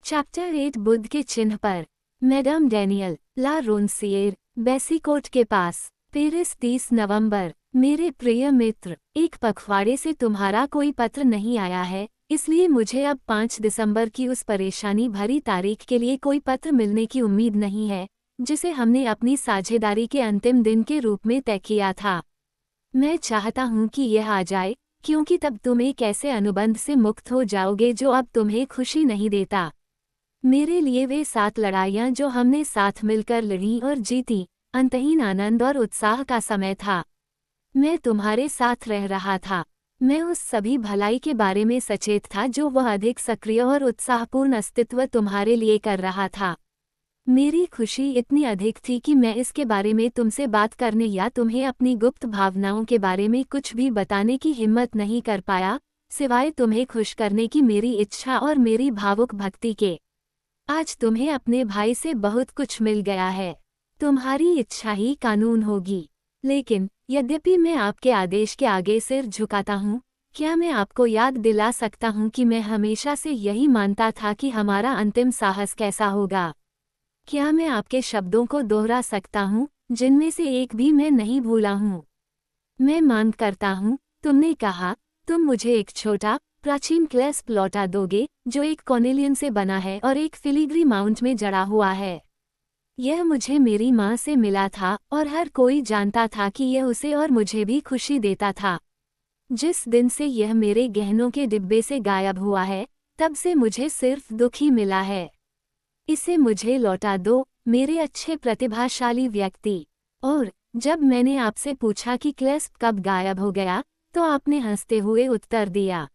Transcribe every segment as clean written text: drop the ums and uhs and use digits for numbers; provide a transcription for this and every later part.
Chapter 8 Buddha के चिन्ह पर। मैडम डैनियल ला रोनसिएर, बेसीकोट के पास, पेरिस 30 नवंबर। मेरे प्रिय मित्र, एक पखवाड़े से तुम्हारा कोई पत्र नहीं आया है, इसलिए मुझे अब 5 दिसंबर की उस परेशानी भरी तारीख के लिए कोई पत्र मिलने की उम्मीद नहीं है जिसे हमने अपनी साझेदारी के अंतिम दिन के रूप में तय किया था। मैं चाहता हूं कि यह आ जाए, क्योंकि तब तुम एक ऐसे अनुबंध से मुक्त हो जाओगे जो अब तुम्हें खुशी नहीं देता। मेरे लिए वे 7 लड़ाइयां जो हमने साथ मिलकर लड़ी और जीती, अंतहीन आनंद और उत्साह का समय था। मैं तुम्हारे साथ रह रहा था। मैं उस सभी भलाई के बारे में सचेत था जो वह अधिक सक्रिय और उत्साहपूर्ण अस्तित्व तुम्हारे लिए कर रहा था। मेरी खुशी इतनी अधिक थी कि मैं इसके बारे में तुमसे बात करने या तुम्हें अपनी गुप्त भावनाओं के बारे में कुछ भी बताने की हिम्मत नहीं कर पाया, सिवाय तुम्हें खुश करने की मेरी इच्छा और मेरी भावुक भक्ति के। आज तुम्हें अपने भाई से बहुत कुछ मिल गया है। तुम्हारी इच्छा ही कानून होगी। लेकिन यद्यपि मैं आपके आदेश के आगे सिर झुकाता हूँ, क्या मैं आपको याद दिला सकता हूँ कि मैं हमेशा से यही मानता था कि हमारा अंतिम साहस कैसा होगा? क्या मैं आपके शब्दों को दोहरा सकता हूँ, जिनमें से एक भी मैं नहीं भूला हूँ? मैं मांग करता हूँ, तुमने कहा, तुम मुझे एक छोटा प्राचीन क्लेस्प लौटा दोगे जो एक कॉर्नेलियन से बना है और एक फिलीग्री माउंट में जड़ा हुआ है। यह मुझे मेरी माँ से मिला था और हर कोई जानता था कि यह उसे और मुझे भी खुशी देता था। जिस दिन से यह मेरे गहनों के डिब्बे से गायब हुआ है, तब से मुझे सिर्फ दुख ही मिला है। इसे मुझे लौटा दो, मेरे अच्छे प्रतिभाशाली व्यक्ति। और जब मैंने आपसे पूछा कि क्लेस्प कब गायब हो गया, तो आपने हंसते हुए उत्तर दिया,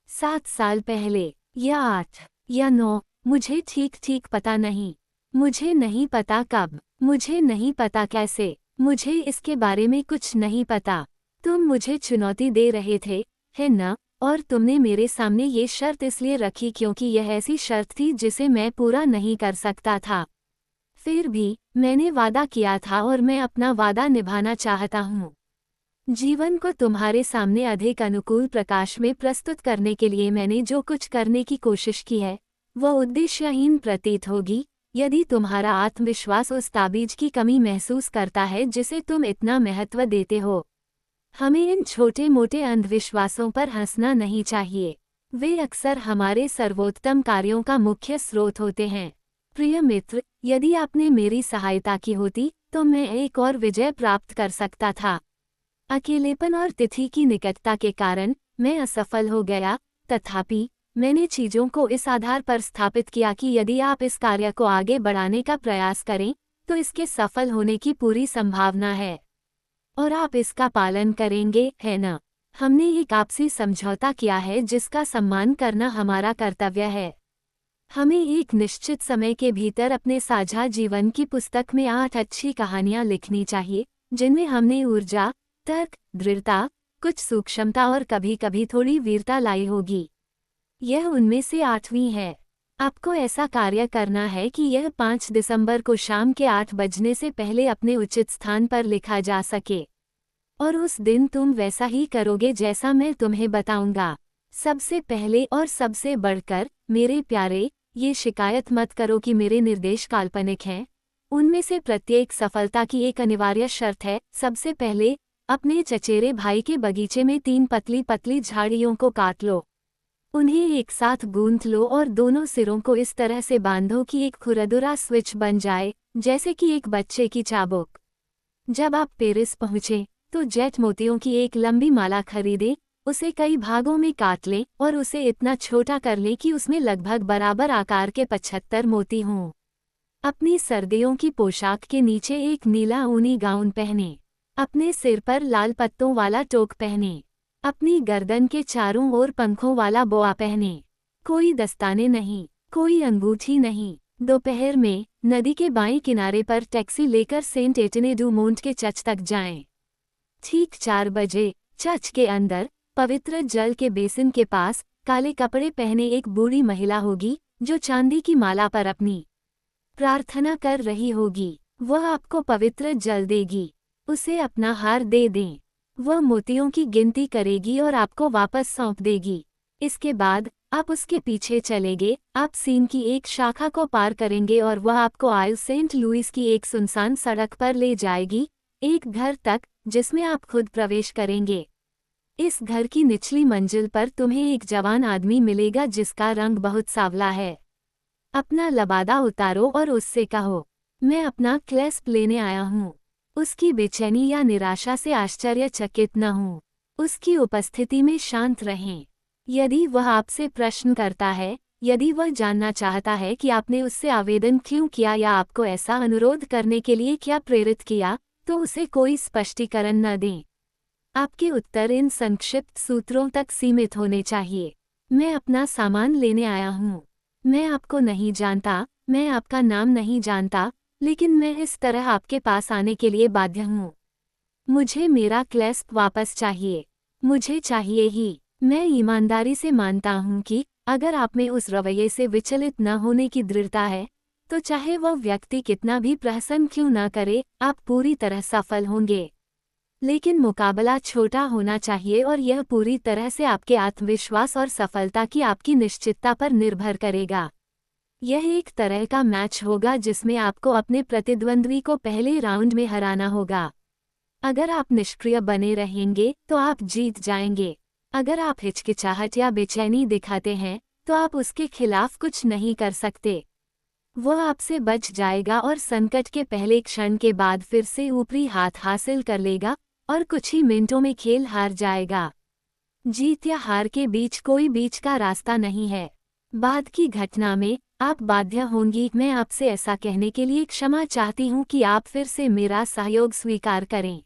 7 साल पहले, या 8 या 9, मुझे ठीक ठीक पता नहीं। मुझे नहीं पता कब, मुझे नहीं पता कैसे, मुझे इसके बारे में कुछ नहीं पता। तुम मुझे चुनौती दे रहे थे, है न? और तुमने मेरे सामने ये शर्त इसलिए रखी क्योंकि यह ऐसी शर्त थी जिसे मैं पूरा नहीं कर सकता था। फिर भी मैंने वादा किया था और मैं अपना वादा निभाना चाहता हूँ। जीवन को तुम्हारे सामने अधिक अनुकूल प्रकाश में प्रस्तुत करने के लिए मैंने जो कुछ करने की कोशिश की है, वह उद्देश्यहीन प्रतीत होगी यदि तुम्हारा आत्मविश्वास उस ताबीज की कमी महसूस करता है जिसे तुम इतना महत्व देते हो। हमें इन छोटे मोटे अंधविश्वासों पर हंसना नहीं चाहिए। वे अक्सर हमारे सर्वोत्तम कार्यों का मुख्य स्रोत होते हैं। प्रिय मित्र, यदि आपने मेरी सहायता की होती तो मैं एक और विजय प्राप्त कर सकता था। अकेलेपन और तिथि की निकटता के कारण मैं असफल हो गया, तथापि मैंने चीजों को इस आधार पर स्थापित किया कि यदि आप इस कार्य को आगे बढ़ाने का प्रयास करें तो इसके सफल होने की पूरी संभावना है। और आप इसका पालन करेंगे, है न? हमने एक आपसी समझौता किया है जिसका सम्मान करना हमारा कर्तव्य है। हमें एक निश्चित समय के भीतर अपने साझा जीवन की पुस्तक में 8 अच्छी कहानियां लिखनी चाहिए, जिनमें हमने ऊर्जा, तर्क, दृढ़ता, कुछ सूक्ष्मता और कभी कभी थोड़ी वीरता लाई होगी। यह उनमें से 8वीं है। आपको ऐसा कार्य करना है कि यह 5 दिसंबर को शाम के 8 बजने से पहले अपने उचित स्थान पर लिखा जा सके। और उस दिन तुम वैसा ही करोगे जैसा मैं तुम्हें बताऊंगा। सबसे पहले और सबसे बढ़कर, मेरे प्यारे, ये शिकायत मत करो कि मेरे निर्देश काल्पनिक हैं। उनमें से प्रत्येक सफलता की एक अनिवार्य शर्त है। सबसे पहले, अपने चचेरे भाई के बगीचे में 3 पतली पतली झाड़ियों को काट लो। उन्हें एक साथ गूंथ लो और दोनों सिरों को इस तरह से बांधो कि एक खुरदुरा स्विच बन जाए, जैसे कि एक बच्चे की चाबुक। जब आप पेरिस पहुँचे तो जेट मोतियों की एक लंबी माला खरीदें, उसे कई भागों में काट लें और उसे इतना छोटा कर लें कि उसमें लगभग बराबर आकार के 75 मोती हों। अपनी सर्दियों की पोशाक के नीचे एक नीला ऊनी गाउन पहने। अपने सिर पर लाल पत्तों वाला टोक पहने। अपनी गर्दन के चारों ओर पंखों वाला बोआ पहने। कोई दस्ताने नहीं, कोई अंगूठी नहीं। दोपहर में नदी के बाएं किनारे पर टैक्सी लेकर सेंट एटने डू मोंट के चर्च तक जाएं। ठीक 4 बजे चर्च के अंदर पवित्र जल के बेसिन के पास काले कपड़े पहने एक बूढ़ी महिला होगी जो चांदी की माला पर अपनी प्रार्थना कर रही होगी। वह आपको पवित्र जल देगी। उसे अपना हार दे दें। वह मोतियों की गिनती करेगी और आपको वापस सौंप देगी। इसके बाद आप उसके पीछे चलेंगे, आप सीन की एक शाखा को पार करेंगे और वह आपको आइल सेंट लुइस की एक सुनसान सड़क पर ले जाएगी, एक घर तक जिसमें आप खुद प्रवेश करेंगे। इस घर की निचली मंजिल पर तुम्हें एक जवान आदमी मिलेगा जिसका रंग बहुत सांवला है। अपना लबादा उतारो और उससे कहो, मैं अपना क्लेस्प लेने आया हूँ। उसकी बेचैनी या निराशा से आश्चर्यचकित न हूँ। उसकी उपस्थिति में शांत रहें। यदि वह आपसे प्रश्न करता है, यदि वह जानना चाहता है कि आपने उससे आवेदन क्यों किया या आपको ऐसा अनुरोध करने के लिए क्या प्रेरित किया, तो उसे कोई स्पष्टीकरण न दें। आपके उत्तर इन संक्षिप्त सूत्रों तक सीमित होने चाहिए। मैं अपना सामान लेने आया हूँ। मैं आपको नहीं जानता, मैं आपका नाम नहीं जानता, लेकिन मैं इस तरह आपके पास आने के लिए बाध्य हूँ। मुझे मेरा क्लेस्प वापस चाहिए। मुझे चाहिए ही। मैं ईमानदारी से मानता हूँ कि अगर आप में उस रवैये से विचलित न होने की दृढ़ता है, तो चाहे वह व्यक्ति कितना भी प्रहसन क्यों न करे, आप पूरी तरह सफल होंगे। लेकिन मुकाबला छोटा होना चाहिए और यह पूरी तरह से आपके आत्मविश्वास और सफलता की आपकी निश्चितता पर निर्भर करेगा। यह एक तरह का मैच होगा जिसमें आपको अपने प्रतिद्वंद्वी को पहले राउंड में हराना होगा। अगर आप निष्क्रिय बने रहेंगे तो आप जीत जाएंगे। अगर आप हिचकिचाहट या बेचैनी दिखाते हैं तो आप उसके खिलाफ कुछ नहीं कर सकते। वह आपसे बच जाएगा और संकट के पहले क्षण के बाद फिर से ऊपरी हाथ हासिल कर लेगा और कुछ ही मिनटों में खेल हार जाएगा। जीत या हार के बीच कोई बीच का रास्ता नहीं है। बाद की घटना में आप बाध्य होंगी। मैं आपसे ऐसा कहने के लिए क्षमा चाहती हूँ कि आप फिर से मेरा सहयोग स्वीकार करें।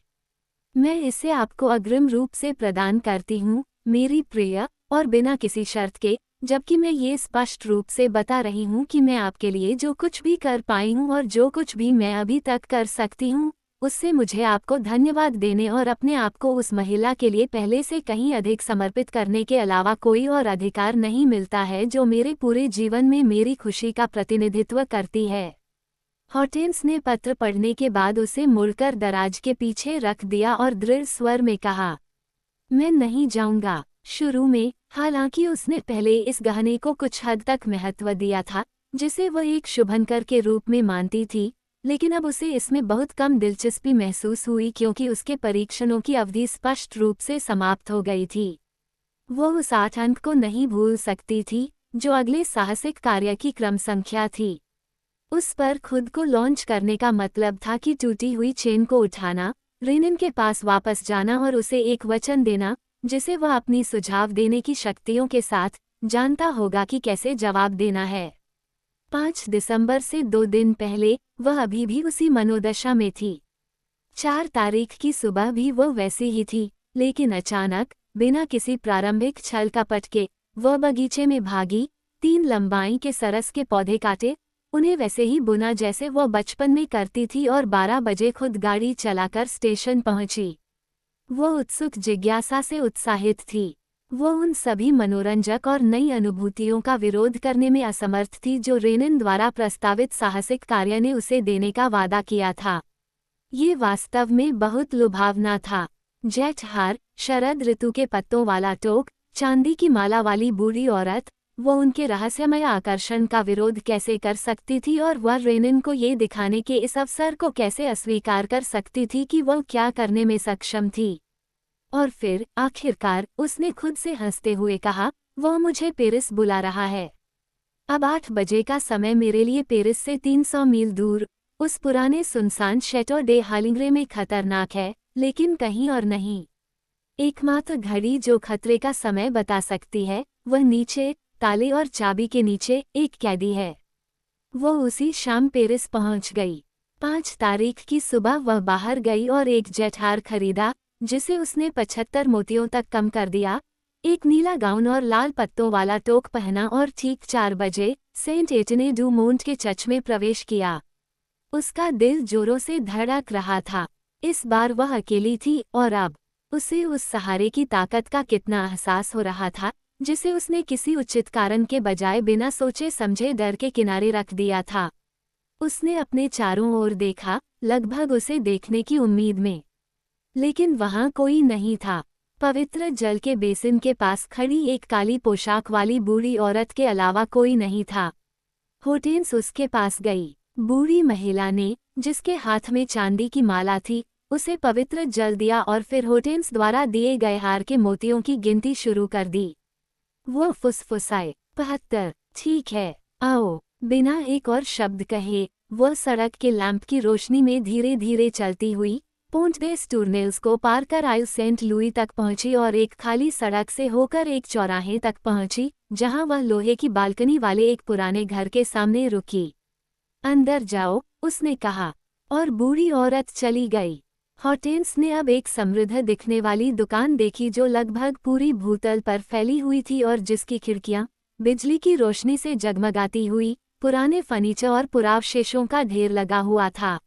मैं इसे आपको अग्रिम रूप से प्रदान करती हूँ, मेरी प्रिय, और बिना किसी शर्त के, जबकि मैं ये स्पष्ट रूप से बता रही हूँ कि मैं आपके लिए जो कुछ भी कर पाई हूँ और जो कुछ भी मैं अभी तक कर सकती हूँ, उससे मुझे आपको धन्यवाद देने और अपने आप को उस महिला के लिए पहले से कहीं अधिक समर्पित करने के अलावा कोई और अधिकार नहीं मिलता है जो मेरे पूरे जीवन में मेरी खुशी का प्रतिनिधित्व करती है। हॉर्टेंस ने पत्र पढ़ने के बाद उसे मुड़कर दराज के पीछे रख दिया और दृढ़ स्वर में कहा, मैं नहीं जाऊंगा। शुरू में, हालांकि उसने पहले इस गहने को कुछ हद तक महत्व दिया था, जिसे वह एक शुभंकर के रूप में मानती थी, लेकिन अब उसे इसमें बहुत कम दिलचस्पी महसूस हुई क्योंकि उसके परीक्षणों की अवधि स्पष्ट रूप से समाप्त हो गई थी। वह उस 8 अंक को नहीं भूल सकती थी, जो अगले साहसिक कार्य की क्रम संख्या थी। उस पर खुद को लॉन्च करने का मतलब था कि टूटी हुई चेन को उठाना, रेनिन के पास वापस जाना और उसे एक वचन देना, जिसे वह अपनी सुझाव देने की शक्तियों के साथ जानता होगा कि कैसे जवाब देना है। 5 दिसंबर से 2 दिन पहले वह अभी भी उसी मनोदशा में थी। 4 तारीख की सुबह भी वह वैसी ही थी, लेकिन अचानक, बिना किसी प्रारंभिक छल कपट के, वह बगीचे में भागी, 3 लंबाई के सरस के पौधे काटे, उन्हें वैसे ही बुना जैसे वह बचपन में करती थी और 12 बजे खुद गाड़ी चलाकर स्टेशन पहुंची। वह उत्सुक जिज्ञासा से उत्साहित थी। वह उन सभी मनोरंजक और नई अनुभूतियों का विरोध करने में असमर्थ थी जो रेनिन द्वारा प्रस्तावित साहसिक कार्य ने उसे देने का वादा किया था। ये वास्तव में बहुत लुभावना था। जेठ हार, शरद ऋतु के पत्तों वाला टोक, चांदी की माला वाली बूढ़ी औरत, वो उनके रहस्यमय आकर्षण का विरोध कैसे कर सकती थी और वह रेनिन को ये दिखाने के इस अवसर को कैसे अस्वीकार कर सकती थी कि वह क्या करने में सक्षम थी। और फिर, आखिरकार, उसने खुद से हंसते हुए कहा, वह मुझे पेरिस बुला रहा है। अब 8 बजे का समय मेरे लिए पेरिस से 300 मील दूर, उस पुराने सुनसान शैटो डे हालिंग्रे में खतरनाक है, लेकिन कहीं और नहीं। एकमात्र घड़ी जो खतरे का समय बता सकती है, वह नीचे, ताले और चाबी के नीचे, एक कैदी है। वह उसी शाम पेरिस पहुंच गई। 5 तारीख की सुबह वह बाहर गई और एक जेठहार खरीदा, जिसे उसने 75 मोतियों तक कम कर दिया, एक नीला गाउन और लाल पत्तों वाला टोक पहना और ठीक 4 बजे सेंट एटने डू मोंट के चर्च में प्रवेश किया। उसका दिल जोरों से धड़क रहा था। इस बार वह अकेली थी और अब उसे उस सहारे की ताकत का कितना एहसास हो रहा था, जिसे उसने किसी उचित कारण के बजाय बिना सोचे समझे डर के किनारे रख दिया था। उसने अपने चारों ओर देखा, लगभग उसे देखने की उम्मीद में, लेकिन वहां कोई नहीं था। पवित्र जल के बेसिन के पास खड़ी एक काली पोशाक वाली बूढ़ी औरत के अलावा कोई नहीं था। होटेंस उसके पास गई। बूढ़ी महिला ने, जिसके हाथ में चांदी की माला थी, उसे पवित्र जल दिया और फिर होटेंस द्वारा दिए गए हार के मोतियों की गिनती शुरू कर दी। वो फुसफुसाए, 75, ठीक है, आओ। बिना एक और शब्द कहे वह सड़क के लैंप की रोशनी में धीरे धीरे चलती हुई पोंट डेस टूरनेल्स को पार कर आइल सेंट लुई तक पहुंची और एक खाली सड़क से होकर एक चौराहे तक पहुंची, जहां वह लोहे की बालकनी वाले एक पुराने घर के सामने रुकी। अंदर जाओ, उसने कहा, और बूढ़ी औरत चली गई। हॉटेंस ने अब एक समृद्ध दिखने वाली दुकान देखी जो लगभग पूरी भूतल पर फैली हुई थी और जिसकी खिड़कियां बिजली की रोशनी से जगमगाती हुई पुराने फर्नीचर और पुरावशेषों का ढेर लगा हुआ था।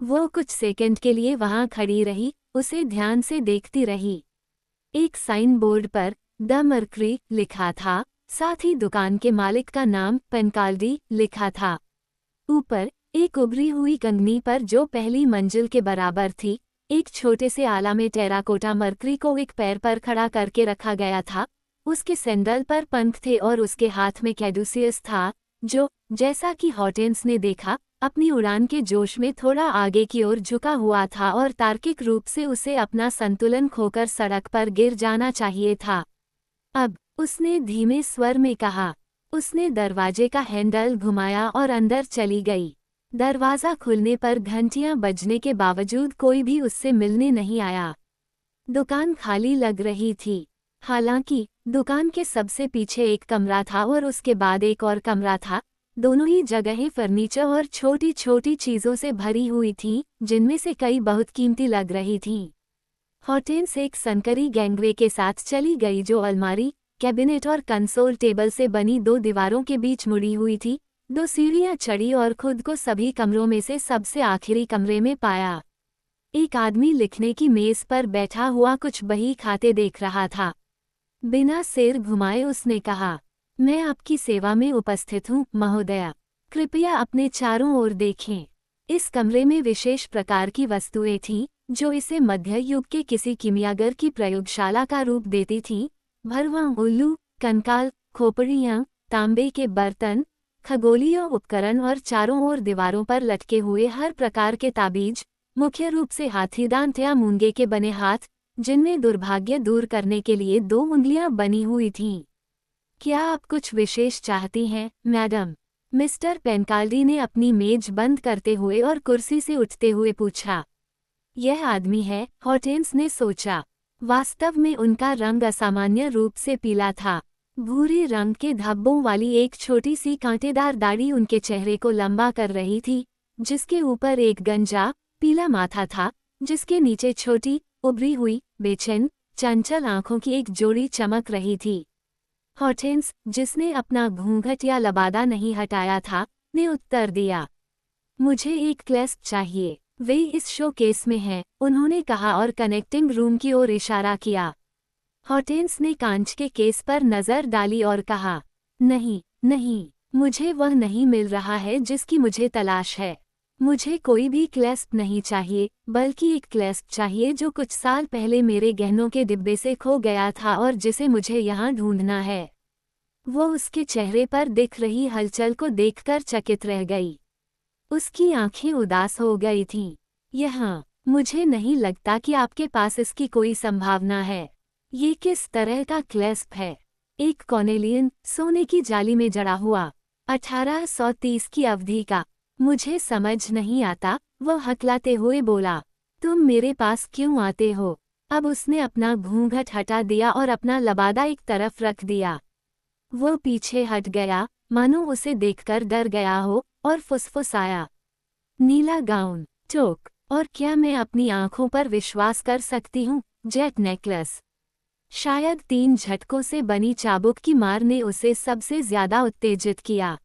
वो कुछ सेकंड के लिए वहां खड़ी रही, उसे ध्यान से देखती रही। एक साइन बोर्ड पर द मर्क्री लिखा था, साथ ही दुकान के मालिक का नाम पेनकाल्डी लिखा था। ऊपर एक उभरी हुई कंगनी पर, जो पहली मंजिल के बराबर थी, एक छोटे से आला में टेराकोटा मर्क्री को एक पैर पर खड़ा करके रखा गया था। उसके सैंडल पर पंख थे और उसके हाथ में कैडुसियस था, जो, जैसा कि हॉटेंस ने देखा, अपनी उड़ान के जोश में थोड़ा आगे की ओर झुका हुआ था और तार्किक रूप से उसे अपना संतुलन खोकर सड़क पर गिर जाना चाहिए था। अब, उसने धीमे स्वर में कहा। उसने दरवाजे का हैंडल घुमाया और अंदर चली गई। दरवाज़ा खुलने पर घंटियां बजने के बावजूद कोई भी उससे मिलने नहीं आया। दुकान खाली लग रही थी। हालांकि दुकान के सबसे पीछे एक कमरा था और उसके बाद एक और कमरा था। दोनों ही जगहें फर्नीचर और छोटी छोटी चीज़ों से भरी हुई थीं, जिनमें से कई बहुत कीमती लग रही थीं। हॉटेंस एक संकरी गैंगवे के साथ चली गई जो अलमारी, कैबिनेट और कंसोल टेबल से बनी दो दीवारों के बीच मुड़ी हुई थी। 2 सीढ़ियां चढ़ी और खुद को सभी कमरों में से सबसे आखिरी कमरे में पाया। एक आदमी लिखने की मेज पर बैठा हुआ कुछ बही खाते देख रहा था। बिना सिर घुमाए उसने कहा, मैं आपकी सेवा में उपस्थित हूँ महोदया। कृपया अपने चारों ओर देखें। इस कमरे में विशेष प्रकार की वस्तुएं थीं, जो इसे मध्य युग के किसी किमियागर की प्रयोगशाला का रूप देती थीं। भरवा उल्लू, कंकाल, खोपड़ियाँ, तांबे के बर्तन, खगोलीय उपकरण और चारों ओर दीवारों पर लटके हुए हर प्रकार के ताबीज, मुख्य रूप से हाथीदांत या मूंगे के बने हाथ, जिनमें दुर्भाग्य दूर करने के लिए 2 उंगलियां बनी हुई थीं। क्या आप कुछ विशेष चाहती हैं, मैडम? मिस्टर पेनकाल्डी ने अपनी मेज बंद करते हुए और कुर्सी से उठते हुए पूछा। यह आदमी है, हॉटेंस ने सोचा। वास्तव में उनका रंग असामान्य रूप से पीला था। भूरे रंग के धब्बों वाली एक छोटी सी कांटेदार दाढ़ी उनके चेहरे को लंबा कर रही थी, जिसके ऊपर एक गंजा, पीला माथा था, जिसके नीचे छोटी, उभरी हुई, बेचैन, चंचल आंखों की एक जोड़ी चमक रही थी। हॉटेंस, जिसने अपना घूंघट या लबादा नहीं हटाया था, ने उत्तर दिया। मुझे एक क्लैस्प चाहिए। वे इस शोकेस में हैं, उन्होंने कहा और कनेक्टिंग रूम की ओर इशारा किया। हॉटेंस ने कांच के केस पर नज़र डाली और कहा, नहीं, नहीं, मुझे वह नहीं मिल रहा है जिसकी मुझे तलाश है। मुझे कोई भी क्लैस्प नहीं चाहिए, बल्कि एक क्लैस्प चाहिए जो कुछ साल पहले मेरे गहनों के डिब्बे से खो गया था और जिसे मुझे यहाँ ढूंढना है। वो उसके चेहरे पर दिख रही हलचल को देखकर चकित रह गई। उसकी आंखें उदास हो गई थीं। यहाँ, मुझे नहीं लगता कि आपके पास इसकी कोई संभावना है। ये किस तरह का क्लैस्प है? एक कॉर्नेलियन, सोने की जाली में जड़ा हुआ, 1830 की अवधि का। मुझे समझ नहीं आता, वह हकलाते हुए बोला। तुम मेरे पास क्यों आते हो? अब उसने अपना घूंघट हटा दिया और अपना लबादा एक तरफ रख दिया। वो पीछे हट गया, मानो उसे देखकर डर गया हो, और फुसफुसाया। नीला गाउन, टोक, और क्या मैं अपनी आंखों पर विश्वास कर सकती हूँ? Jet necklace. शायद 3 झटकों से बनी चाबुक की मार ने उसे सबसे ज्यादा उत्तेजित किया।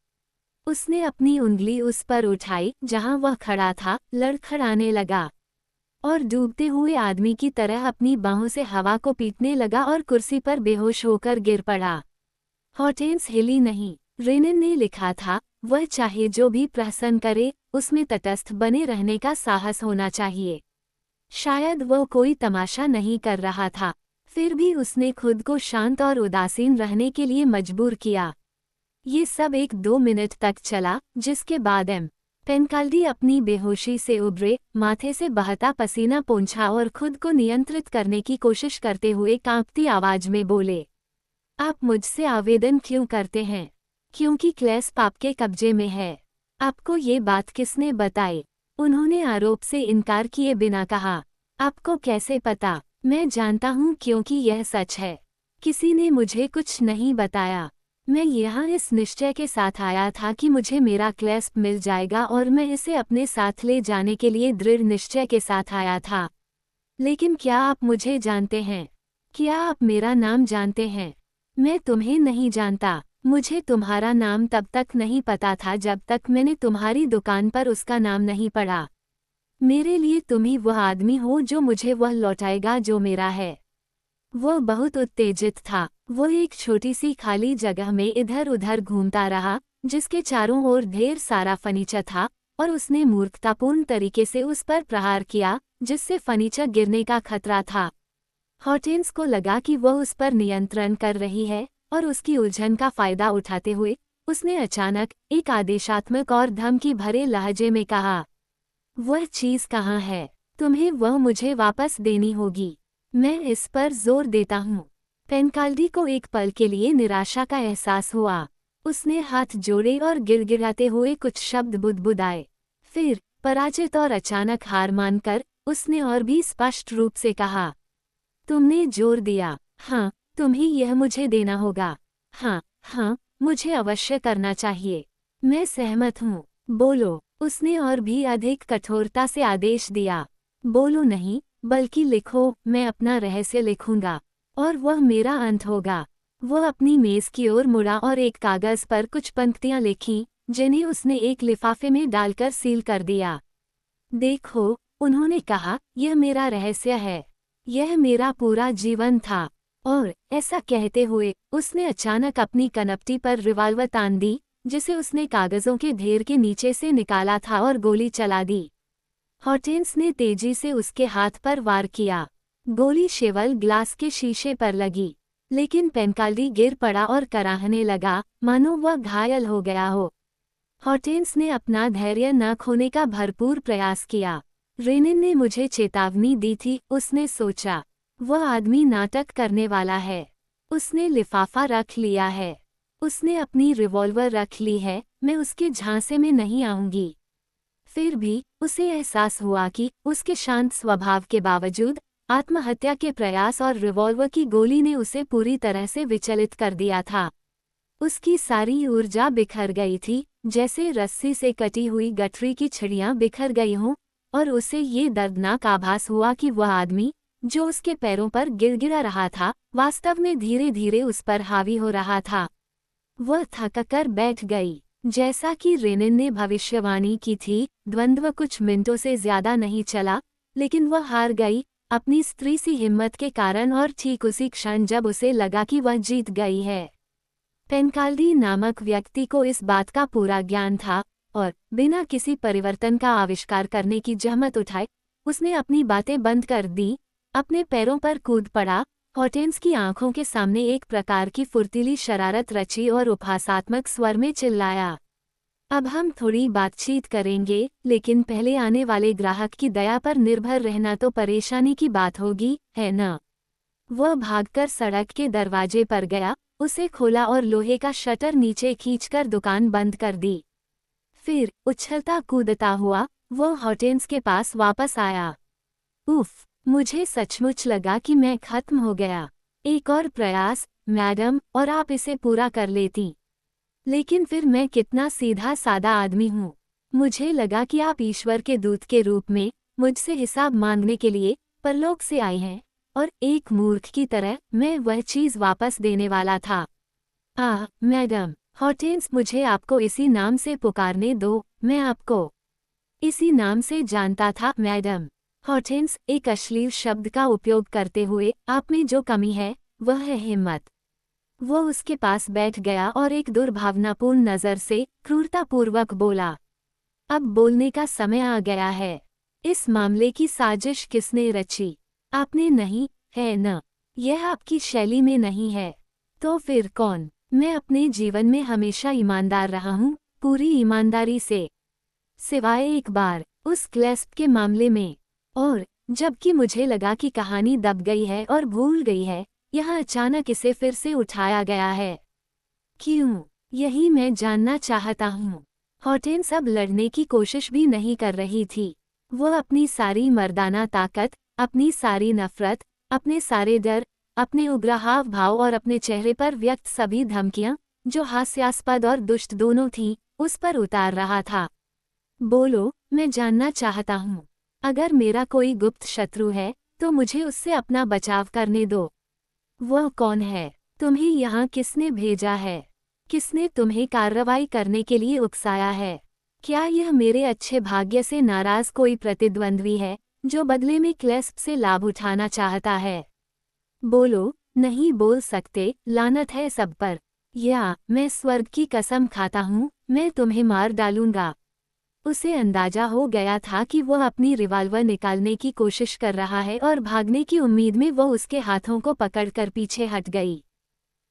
उसने अपनी उंगली उस पर उठाई जहां वह खड़ा था, लड़खड़ाने लगा, और डूबते हुए आदमी की तरह अपनी बाहों से हवा को पीटने लगा और कुर्सी पर बेहोश होकर गिर पड़ा। हॉटेंस हिली नहीं। रेनिन ने लिखा था, वह चाहे जो भी प्रहसन करे, उसमें तटस्थ बने रहने का साहस होना चाहिए। शायद वह कोई तमाशा नहीं कर रहा था। फिर भी उसने खुद को शांत और उदासीन रहने के लिए मजबूर किया। ये सब 1-2 मिनट तक चला, जिसके बाद पेनकाल्डी अपनी बेहोशी से उभरे, माथे से बहता पसीना पोंछा और खुद को नियंत्रित करने की कोशिश करते हुए कांपती आवाज में बोले, आप मुझसे आवेदन क्यों करते हैं? क्योंकि क्लैस्प आपके कब्जे में है। आपको ये बात किसने बताई? उन्होंने आरोप से इनकार किए बिना कहा, आपको कैसे पता? मैं जानता हूँ क्योंकि यह सच है। किसी ने मुझे कुछ नहीं बताया। मैं यहाँ इस निश्चय के साथ आया था कि मुझे मेरा क्लैस्प मिल जाएगा और मैं इसे अपने साथ ले जाने के लिए दृढ़ निश्चय के साथ आया था। लेकिन क्या आप मुझे जानते हैं? क्या आप मेरा नाम जानते हैं? मैं तुम्हें नहीं जानता। मुझे तुम्हारा नाम तब तक नहीं पता था जब तक मैंने तुम्हारी दुकान पर उसका नाम नहीं पढ़ा। मेरे लिए तुम ही वह आदमी हो जो मुझे वह लौटाएगा जो मेरा है। वह बहुत उत्तेजित था। वो एक छोटी सी खाली जगह में इधर उधर घूमता रहा, जिसके चारों ओर ढेर सारा फर्नीचर था, और उसने मूर्खतापूर्ण तरीके से उस पर प्रहार किया, जिससे फर्नीचर गिरने का खतरा था। हॉर्टेंस को लगा कि वह उस पर नियंत्रण कर रही है, और उसकी उलझन का फायदा उठाते हुए उसने अचानक एक आदेशात्मक और धमकी भरे लहजे में कहा, वह चीज़ कहाँ है? तुम्हें वह मुझे वापस देनी होगी। मैं इस पर जोर देता हूँ। पेनकाल्डी को एक पल के लिए निराशा का एहसास हुआ। उसने हाथ जोड़े और गिड़गिड़ाते हुए कुछ शब्द बुदबुदाए। फिर पराजित और अचानक हार मानकर उसने और भी स्पष्ट रूप से कहा, तुमने जोर दिया। हाँ, तुम्हें यह मुझे देना होगा। हाँ, हाँ, मुझे अवश्य करना चाहिए। मैं सहमत हूँ। बोलो। उसने और भी अधिक कठोरता से आदेश दिया। बोलो नहीं, बल्कि लिखो। मैं अपना रहस्य लिखूंगा, और वह मेरा अंत होगा। वह अपनी मेज की ओर मुड़ा और एक कागज पर कुछ पंक्तियां लिखीं, जिन्हें उसने एक लिफाफे में डालकर सील कर दिया। देखो, उन्होंने कहा, यह मेरा रहस्य है। यह मेरा पूरा जीवन था। और ऐसा कहते हुए उसने अचानक अपनी कनपटी पर रिवाल्वर तान दी, जिसे उसने कागजों के ढेर के नीचे से निकाला था, और गोली चला दी। हॉर्टेंस ने तेजी से उसके हाथ पर वार किया। गोली शेवल ग्लास के शीशे पर लगी, लेकिन पेनकाल्डी गिर पड़ा और कराहने लगा, मानो वह घायल हो गया हो। हॉर्टेंस ने अपना धैर्य न खोने का भरपूर प्रयास किया। रेनिन ने मुझे चेतावनी दी थी, उसने सोचा। वह आदमी नाटक करने वाला है। उसने लिफाफा रख लिया है। उसने अपनी रिवॉल्वर रख ली है। मैं उसके झांसे में नहीं आऊंगी। फिर भी उसे एहसास हुआ कि उसके शांत स्वभाव के बावजूद आत्महत्या के प्रयास और रिवॉल्वर की गोली ने उसे पूरी तरह से विचलित कर दिया था। उसकी सारी ऊर्जा बिखर गई थी, जैसे रस्सी से कटी हुई गठरी की छड़ियां बिखर गई हों, और उसे ये दर्दनाक आभास हुआ कि वह आदमी जो उसके पैरों पर गिड़गिड़ा रहा था, वास्तव में धीरे धीरे उस पर हावी हो रहा था। वह थककर बैठ गई। जैसा कि रेनिन ने भविष्यवाणी की थी, द्वंद्व कुछ मिनटों से ज्यादा नहीं चला, लेकिन वह हार गई, अपनी स्त्री सी हिम्मत के कारण, और ठीक उसी क्षण जब उसे लगा कि वह जीत गई है। पेनकाल्डी नामक व्यक्ति को इस बात का पूरा ज्ञान था, और बिना किसी परिवर्तन का आविष्कार करने की जहमत उठाए उसने अपनी बातें बंद कर दी, अपने पैरों पर कूद पड़ा। हॉर्टेंस की आंखों के सामने एक प्रकार की फुर्तीली शरारत रची और उपहासात्मक स्वर में चिल्लाया, अब हम थोड़ी बातचीत करेंगे, लेकिन पहले आने वाले ग्राहक की दया पर निर्भर रहना तो परेशानी की बात होगी, है न? वह भागकर सड़क के दरवाजे पर गया, उसे खोला और लोहे का शटर नीचे खींचकर दुकान बंद कर दी। फिर उछलता कूदता हुआ वह हॉर्टेंस के पास वापस आया। उफ, मुझे सचमुच लगा कि मैं खत्म हो गया। एक और प्रयास, मैडम, और आप इसे पूरा कर लेती। लेकिन फिर मैं कितना सीधा सादा आदमी हूँ। मुझे लगा कि आप ईश्वर के दूत के रूप में मुझसे हिसाब मांगने के लिए परलोक से आए हैं, और एक मूर्ख की तरह मैं वह चीज़ वापस देने वाला था। मैडम हॉर्टेंस, मुझे आपको इसी नाम से पुकारने दो। मैं आपको इसी नाम से जानता था, मैडम। हॉर्टेंस, एक अश्लील शब्द का उपयोग करते हुए, आप में जो कमी है वह है हिम्मत। वो उसके पास बैठ गया और एक दुर्भावनापूर्ण नज़र से क्रूरतापूर्वक बोला, अब बोलने का समय आ गया है। इस मामले की साजिश किसने रची? आपने नहीं, है न? यह आपकी शैली में नहीं है। तो फिर कौन? मैं अपने जीवन में हमेशा ईमानदार रहा हूँ, पूरी ईमानदारी से, सिवाय एक बार, उस क्लेस्प के मामले में। और जबकि मुझे लगा कि कहानी दब गई है और भूल गई है, यहाँ अचानक इसे फिर से उठाया गया है। क्यों? यही मैं जानना चाहता हूँ। हॉर्टेंस अब लड़ने की कोशिश भी नहीं कर रही थी। वो अपनी सारी मर्दाना ताकत, अपनी सारी नफरत, अपने सारे डर, अपने उग्र हाव भाव और अपने चेहरे पर व्यक्त सभी धमकियां, जो हास्यास्पद और दुष्ट दोनों थीं, उस पर उतार रहा था। बोलो, मैं जानना चाहता हूँ। अगर मेरा कोई गुप्त शत्रु है, तो मुझे उससे अपना बचाव करने दो। वह कौन है? तुम्हें यहाँ किसने भेजा है? किसने तुम्हें कार्रवाई करने के लिए उकसाया है? क्या यह मेरे अच्छे भाग्य से नाराज कोई प्रतिद्वंद्वी है, जो बदले में क्लेस्प से लाभ उठाना चाहता है? बोलो, नहीं बोल सकते, लानत है सब पर। या मैं स्वर्ग की कसम खाता हूँ, मैं तुम्हें मार डालूंगा। उसे अंदाजा हो गया था कि वह अपनी रिवाल्वर निकालने की कोशिश कर रहा है और भागने की उम्मीद में वह उसके हाथों को पकड़कर पीछे हट गई।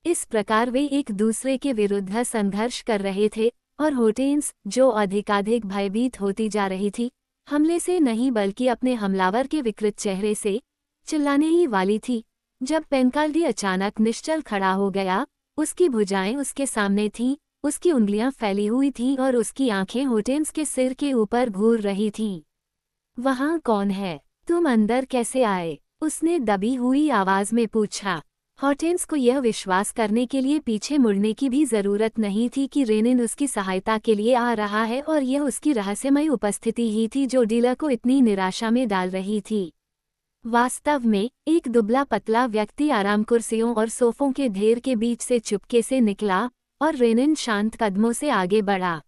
इस प्रकार वे एक दूसरे के विरुद्ध संघर्ष कर रहे थे और हॉर्टेंस, जो अधिकाधिक भयभीत होती जा रही थी, हमले से नहीं बल्कि अपने हमलावर के विकृत चेहरे से, चिल्लाने ही वाली थी, जब पेनकाल्डी अचानक निश्चल खड़ा हो गया। उसकी भुजाएं उसके सामने थीं, उसकी उंगलियां फैली हुई थीं और उसकी आंखें हॉर्टेंस के सिर के ऊपर घूर रही थीं। वहाँ कौन है? तुम अंदर कैसे आए? उसने दबी हुई आवाज में पूछा। हॉर्टेंस को यह विश्वास करने के लिए पीछे मुड़ने की भी जरूरत नहीं थी कि रेनिन उसकी सहायता के लिए आ रहा है, और यह उसकी रहस्यमय उपस्थिति ही थी जो डीला को इतनी निराशा में डाल रही थी। वास्तव में एक दुबला पतला व्यक्ति आराम कुर्सियों और सोफों के ढेर के बीच से चुपके से निकला और रेनिन शांत कदमों से आगे बढ़ा।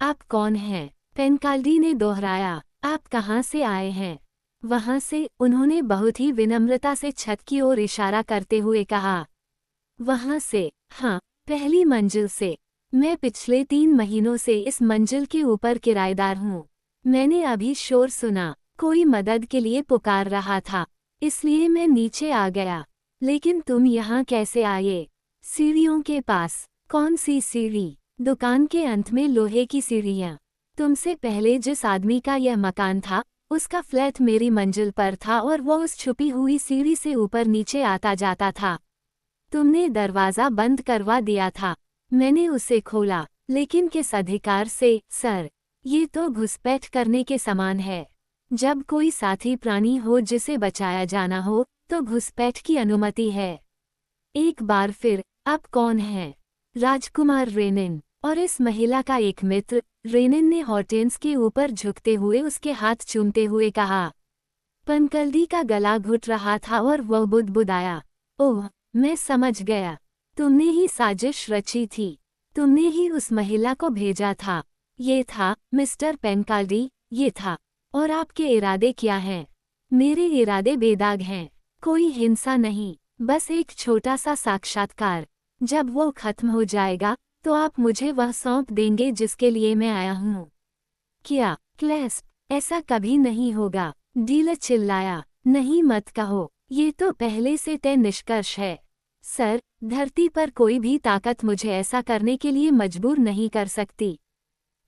आप कौन हैं? पेनकाल्डी ने दोहराया। आप कहाँ से आए हैं? वहाँ से, उन्होंने बहुत ही विनम्रता से छत की ओर इशारा करते हुए कहा। वहाँ से? हाँ, पहली मंजिल से। मैं पिछले 3 महीनों से इस मंजिल के ऊपर किराएदार हूँ। मैंने अभी शोर सुना, कोई मदद के लिए पुकार रहा था, इसलिए मैं नीचे आ गया। लेकिन तुम यहाँ कैसे आए? सीढ़ियों के पास। कौन सी सीढ़ी? दुकान के अंत में लोहे की सीढ़ियाँ। तुमसे पहले जिस आदमी का यह मकान था, उसका फ्लैट मेरी मंजिल पर था और वो उस छुपी हुई सीढ़ी से ऊपर नीचे आता जाता था। तुमने दरवाज़ा बंद करवा दिया था। मैंने उसे खोला, लेकिन किस अधिकार से, सर? ये तो घुसपैठ करने के समान है। जब कोई साथी प्राणी हो जिसे बचाया जाना हो, तो घुसपैठ की अनुमति है। एक बार फिर, आप कौन हैं? राजकुमार रेनिन। और इस महिला का एक मित्र, रेनिन ने हॉर्टेंस के ऊपर झुकते हुए उसके हाथ चूमते हुए कहा। पेनकाल्डी का गला घुट रहा था और वह बुदबुदाया। ओह, मैं समझ गया। तुमने ही साजिश रची थी। तुमने ही उस महिला को भेजा था। ये था, मिस्टर पेनकाल्डी, ये था। और आपके इरादे क्या हैं? मेरे इरादे बेदाग हैं। कोई हिंसा नहीं, बस एक छोटा सा साक्षात्कार। जब वो खत्म हो जाएगा, तो आप मुझे वह सौंप देंगे जिसके लिए मैं आया हूँ। क्या? क्लेस्प? ऐसा कभी नहीं होगा, डीला चिल्लाया। नहीं मत कहो, ये तो पहले से तय निष्कर्ष है। सर, धरती पर कोई भी ताकत मुझे ऐसा करने के लिए मजबूर नहीं कर सकती।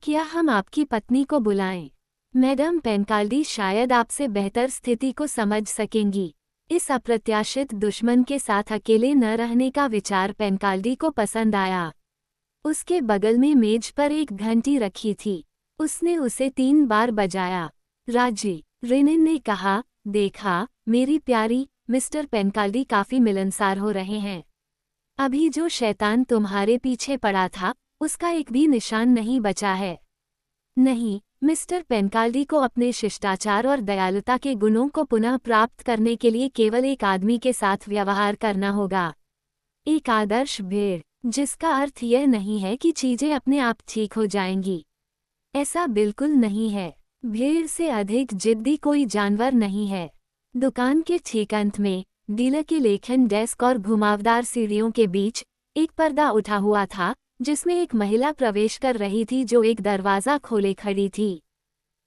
क्या हम आपकी पत्नी को बुलाएं? मैडम पेनकाल्डी शायद आपसे बेहतर स्थिति को समझ सकेंगी। इस अप्रत्याशित दुश्मन के साथ अकेले न रहने का विचार पेनकाल्डी को पसंद आया। उसके बगल में मेज पर एक घंटी रखी थी। उसने उसे 3 बार बजाया। राजी, रेनिन ने कहा। देखा, मेरी प्यारी, मिस्टर पेनकाल्डी काफी मिलनसार हो रहे हैं। अभी जो शैतान तुम्हारे पीछे पड़ा था, उसका एक भी निशान नहीं बचा है। नहीं, मिस्टर पेनकाल्डी को अपने शिष्टाचार और दयालुता के गुणों को पुनः प्राप्त करने के लिए केवल एक आदमी के साथ व्यवहार करना होगा। एक आदर्श भेड़, जिसका अर्थ यह नहीं है कि चीजें अपने आप ठीक हो जाएंगी। ऐसा बिल्कुल नहीं है। भेड़ से अधिक जिद्दी कोई जानवर नहीं है। दुकान के ठीक अंत में, डीलर के लेखन डेस्क और घुमावदार सीढ़ियों के बीच, एक पर्दा उठा हुआ था, जिसमें एक महिला प्रवेश कर रही थी जो एक दरवाज़ा खोले खड़ी थी।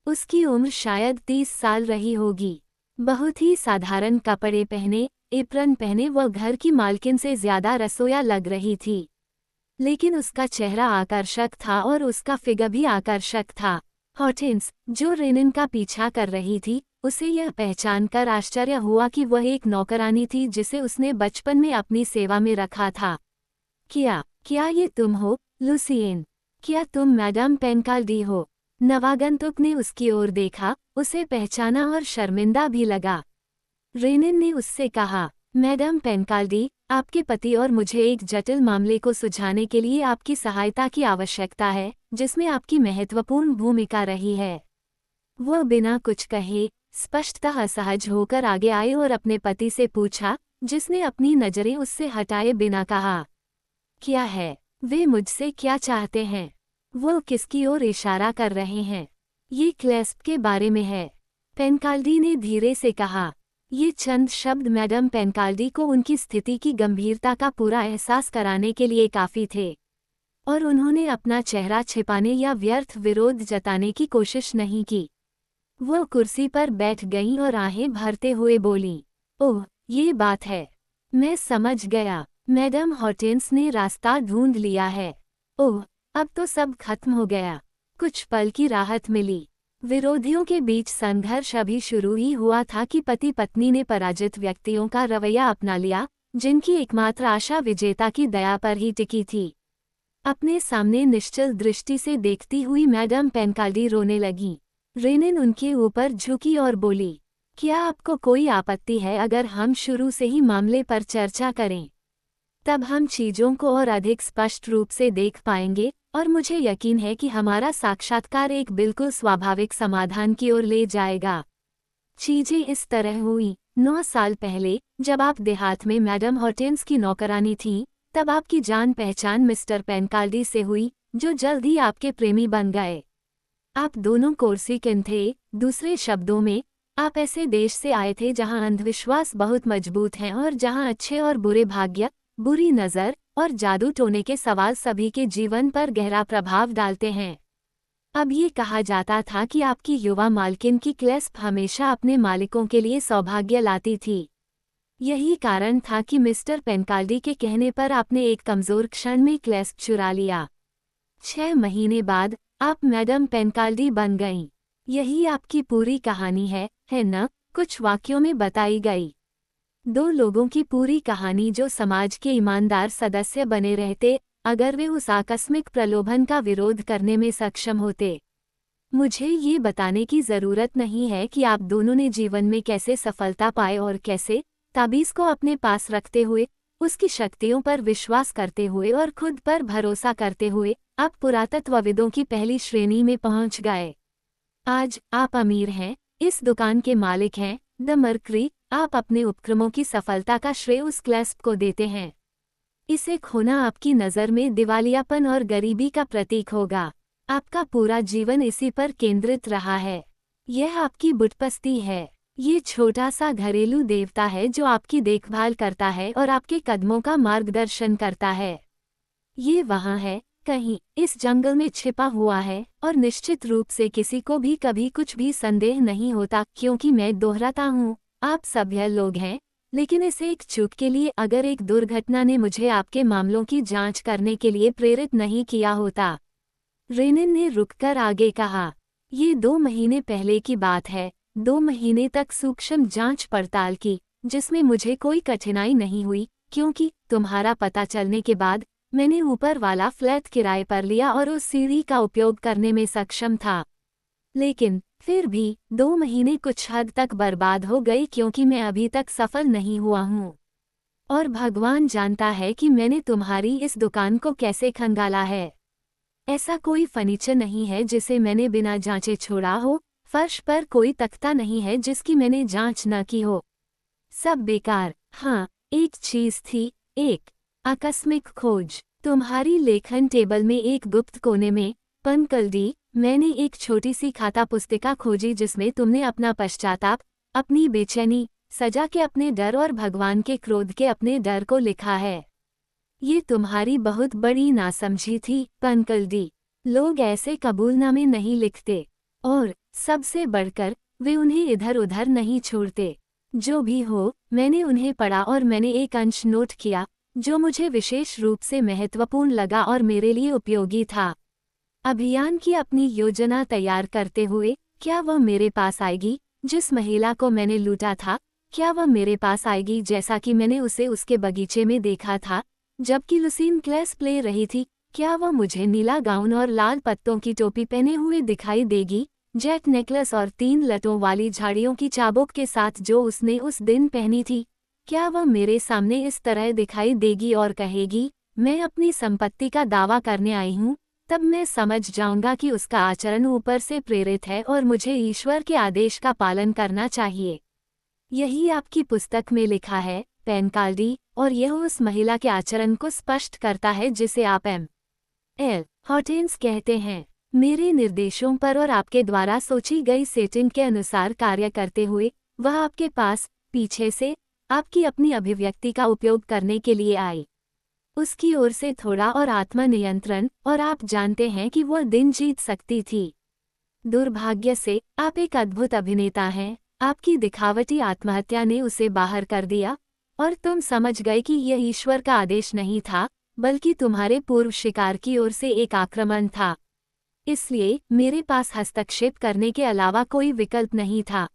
उसकी उम्र शायद 30 साल रही होगी। बहुत ही साधारण कपड़े पहने, एप्रन पहने वह घर की मालकिन से ज्यादा रसोया लग रही थी। लेकिन उसका चेहरा आकर्षक था और उसका फिगर भी आकर्षक था। हॉटिन्स, जो रेनिन का पीछा कर रही थी, उसे यह पहचानकर आश्चर्य हुआ कि वह एक नौकरानी थी जिसे उसने बचपन में अपनी सेवा में रखा था। क्या ये तुम हो, लुसियन? क्या तुम मैडम पेनकाल्डी हो? नवागंतुक ने उसकी ओर देखा, उसे पहचाना और शर्मिंदा भी लगा। रेनिन ने उससे कहा, मैडम पेनकाल्डी, आपके पति और मुझे एक जटिल मामले को सुलझाने के लिए आपकी सहायता की आवश्यकता है, जिसमें आपकी महत्वपूर्ण भूमिका रही है। वह बिना कुछ कहे, स्पष्टतः असहज होकर आगे आए और अपने पति से पूछा, जिसने अपनी नजरें उससे हटाए बिना कहा, क्या है? वे मुझसे क्या चाहते हैं? वो किसकी ओर इशारा कर रहे हैं? ये क्लेस्प के बारे में है। पेनकाल्डी ने धीरे से कहा। ये चंद शब्द मैडम पेनकाल्डी को उनकी स्थिति की गंभीरता का पूरा एहसास कराने के लिए काफी थे, और उन्होंने अपना चेहरा छिपाने या व्यर्थ विरोध जताने की कोशिश नहीं की। वो कुर्सी पर बैठ गईं और आहें भरते हुए बोलीं, ओह, ये बात है। मैं समझ गया। मैडम हॉटिन्स ने रास्ता ढूंढ लिया है। ओह, अब तो सब खत्म हो गया। कुछ पल की राहत मिली। विरोधियों के बीच संघर्ष अभी शुरू ही हुआ था कि पति पत्नी ने पराजित व्यक्तियों का रवैया अपना लिया, जिनकी एकमात्र आशा विजेता की दया पर ही टिकी थी। अपने सामने निश्चल दृष्टि से देखती हुई मैडम पेनकाल्डी रोने लगी। रेनिन उनके ऊपर झुकी और बोली, क्या आपको कोई आपत्ति है अगर हम शुरू से ही मामले पर चर्चा करें? तब हम चीजों को और अधिक स्पष्ट रूप से देख पाएंगे, और मुझे यकीन है कि हमारा साक्षात्कार एक बिल्कुल स्वाभाविक समाधान की ओर ले जाएगा। चीजें इस तरह हुई। 9 साल पहले, जब आप देहात में मैडम हॉटिन्स की नौकरानी थीं, तब आपकी जान पहचान मिस्टर पेनकाल्डी से हुई, जो जल्द ही आपके प्रेमी बन गए। आप दोनों कोर्सिकन थे। दूसरे शब्दों में, आप ऐसे देश से आए थे जहां अंधविश्वास बहुत मजबूत हैं और जहां अच्छे और बुरे भाग्य, बुरी नज़र और जादू टोने के सवाल सभी के जीवन पर गहरा प्रभाव डालते हैं। अब ये कहा जाता था कि आपकी युवा मालकिन की क्लेस्प हमेशा अपने मालिकों के लिए सौभाग्य लाती थी। यही कारण था कि मिस्टर पेनकाल्डी के कहने पर आपने एक कमजोर क्षण में क्लेस्प चुरा लिया। 6 महीने बाद आप मैडम पेनकाल्डी बन गईं। यही आपकी पूरी कहानी है न? कुछ वाक्यों में बताई गई। 2 लोगों की पूरी कहानी जो समाज के ईमानदार सदस्य बने रहते, अगर वे उस आकस्मिक प्रलोभन का विरोध करने में सक्षम होते। मुझे ये बताने की जरूरत नहीं है कि आप दोनों ने जीवन में कैसे सफलता पाए और कैसे, ताबीज़ को अपने पास रखते हुए, उसकी शक्तियों पर विश्वास करते हुए और खुद पर भरोसा करते हुए, आप पुरातत्वविदों की पहली श्रेणी में पहुंच गए। आज आप अमीर हैं, इस दुकान के मालिक हैं, द मर्करी। आप अपने उपक्रमों की सफलता का श्रेय उस क्लेस्प को देते हैं। इसे खोना आपकी नज़र में दिवालियापन और गरीबी का प्रतीक होगा। आपका पूरा जीवन इसी पर केंद्रित रहा है। यह आपकी बुटपस्ती है। ये छोटा सा घरेलू देवता है जो आपकी देखभाल करता है और आपके कदमों का मार्गदर्शन करता है। ये वहाँ है, कहीं इस जंगल में छिपा हुआ है, और निश्चित रूप से किसी को भी कभी कुछ भी संदेह नहीं होता, क्योंकि मैं दोहराता हूँ, आप सभ्य लोग हैं। लेकिन इस एक चूक के लिए अगर एक दुर्घटना ने मुझे आपके मामलों की जांच करने के लिए प्रेरित नहीं किया होता। रेनिन ने रुककर आगे कहा, ये 2 महीने पहले की बात है। 2 महीने तक सूक्ष्म जांच पड़ताल की, जिसमें मुझे कोई कठिनाई नहीं हुई, क्योंकि तुम्हारा पता चलने के बाद मैंने ऊपर वाला फ्लैट किराए पर लिया और उस सीढ़ी का उपयोग करने में सक्षम था। लेकिन फिर भी 2 महीने कुछ हद तक बर्बाद हो गए, क्योंकि मैं अभी तक सफल नहीं हुआ हूँ। और भगवान जानता है कि मैंने तुम्हारी इस दुकान को कैसे खंगाला है। ऐसा कोई फर्नीचर नहीं है जिसे मैंने बिना जांचे छोड़ा हो, फर्श पर कोई तख्ता नहीं है जिसकी मैंने जांच न की हो। सब बेकार। हाँ, एक चीज थी, एक आकस्मिक खोज। तुम्हारी लेखन टेबल में एक गुप्त कोने में, पेनकाल्डी, मैंने एक छोटी सी खाता पुस्तिका खोजी जिसमें तुमने अपना पश्चाताप, अपनी बेचैनी, सजा के अपने डर और भगवान के क्रोध के अपने डर को लिखा है। ये तुम्हारी बहुत बड़ी नासमझी थी, पेनकाल्डी। लोग ऐसे कबूलनामे नहीं लिखते। और सबसे बढ़कर, वे उन्हें इधर उधर नहीं छोड़ते। जो भी हो, मैंने उन्हें पढ़ा और मैंने एक अंश नोट किया जो मुझे विशेष रूप से महत्वपूर्ण लगा और मेरे लिए उपयोगी था। अभियान की अपनी योजना तैयार करते हुए, क्या वह मेरे पास आएगी जिस महिला को मैंने लूटा था? क्या वह मेरे पास आएगी जैसा कि मैंने उसे उसके बगीचे में देखा था जबकि लुसीन क्लेस प्ले रही थी? क्या वह मुझे नीला गाउन और लाल पत्तों की टोपी पहने हुए दिखाई देगी, जेट नेकलेस और 3 लटों वाली झाड़ियों की चाबुक के साथ जो उसने उस दिन पहनी थी? क्या वह मेरे सामने इस तरह दिखाई देगी और कहेगी, मैं अपनी संपत्ति का दावा करने आई हूँ? तब मैं समझ जाऊंगा कि उसका आचरण ऊपर से प्रेरित है और मुझे ईश्वर के आदेश का पालन करना चाहिए। यही आपकी पुस्तक में लिखा है, पेनकाल्डी, और यह उस महिला के आचरण को स्पष्ट करता है जिसे आप एल हॉटेंस कहते हैं। मेरे निर्देशों पर और आपके द्वारा सोची गई सेटिंग के अनुसार कार्य करते हुए, वह आपके पास पीछे से आपकी अपनी अभिव्यक्ति का उपयोग करने के लिए आई। उसकी ओर से थोड़ा और आत्मनियंत्रण, और आप जानते हैं कि वह दिन जीत सकती थी। दुर्भाग्य से, आप एक अद्भुत अभिनेता हैं। आपकी दिखावटी आत्महत्या ने उसे बाहर कर दिया, और तुम समझ गए कि यह ईश्वर का आदेश नहीं था, बल्कि तुम्हारे पूर्व शिकार की ओर से एक आक्रमण था। इसलिए, मेरे पास हस्तक्षेप करने के अलावा कोई विकल्प नहीं था।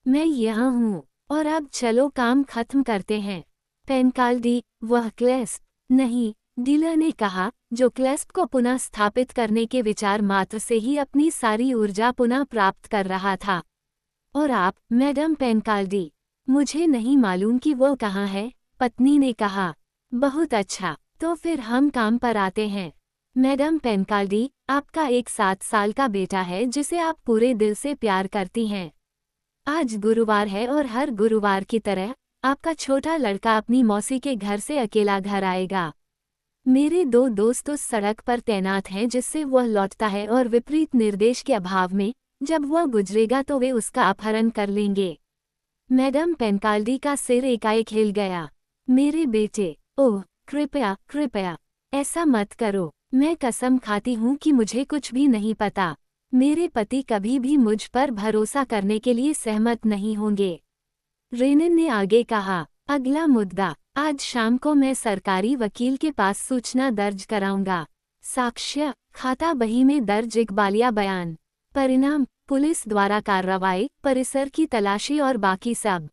मैं यहाँ हूँ, और अब चलो काम खत्म करते हैं। पेनकाल्डी, वह क्लेस्प नहीं, डीलर ने कहा, जो क्लेस्प को पुनः स्थापित करने के विचार मात्र से ही अपनी सारी ऊर्जा पुनः प्राप्त कर रहा था। और आप, मैडम पेनकाल्डी? मुझे नहीं मालूम कि वो कहाँ है, पत्नी ने कहा। बहुत अच्छा, तो फिर हम काम पर आते हैं। मैडम पेनकाल्डी, आपका एक 7 साल का बेटा है जिसे आप पूरे दिल से प्यार करती हैं। आज गुरुवार है और हर गुरुवार की तरह आपका छोटा लड़का अपनी मौसी के घर से अकेला घर आएगा। मेरे 2 दोस्त उस सड़क पर तैनात हैं जिससे वह लौटता है और विपरीत निर्देश के अभाव में, जब वह गुजरेगा तो वे उसका अपहरण कर लेंगे। मैडम पेनकाल्डी का सिर एकाएक हिल गया। मेरे बेटे, ओह, कृपया कृपया, ऐसा मत करो। मैं कसम खाती हूँ कि मुझे कुछ भी नहीं पता। मेरे पति कभी भी मुझ पर भरोसा करने के लिए सहमत नहीं होंगे। रेनिन ने आगे कहा, अगला मुद्दा, आज शाम को मैं सरकारी वकील के पास सूचना दर्ज कराऊंगा। साक्ष्य, खाता बही में दर्ज इकबालिया बयान। परिणाम, पुलिस द्वारा कार्रवाई, परिसर की तलाशी और बाकी सब।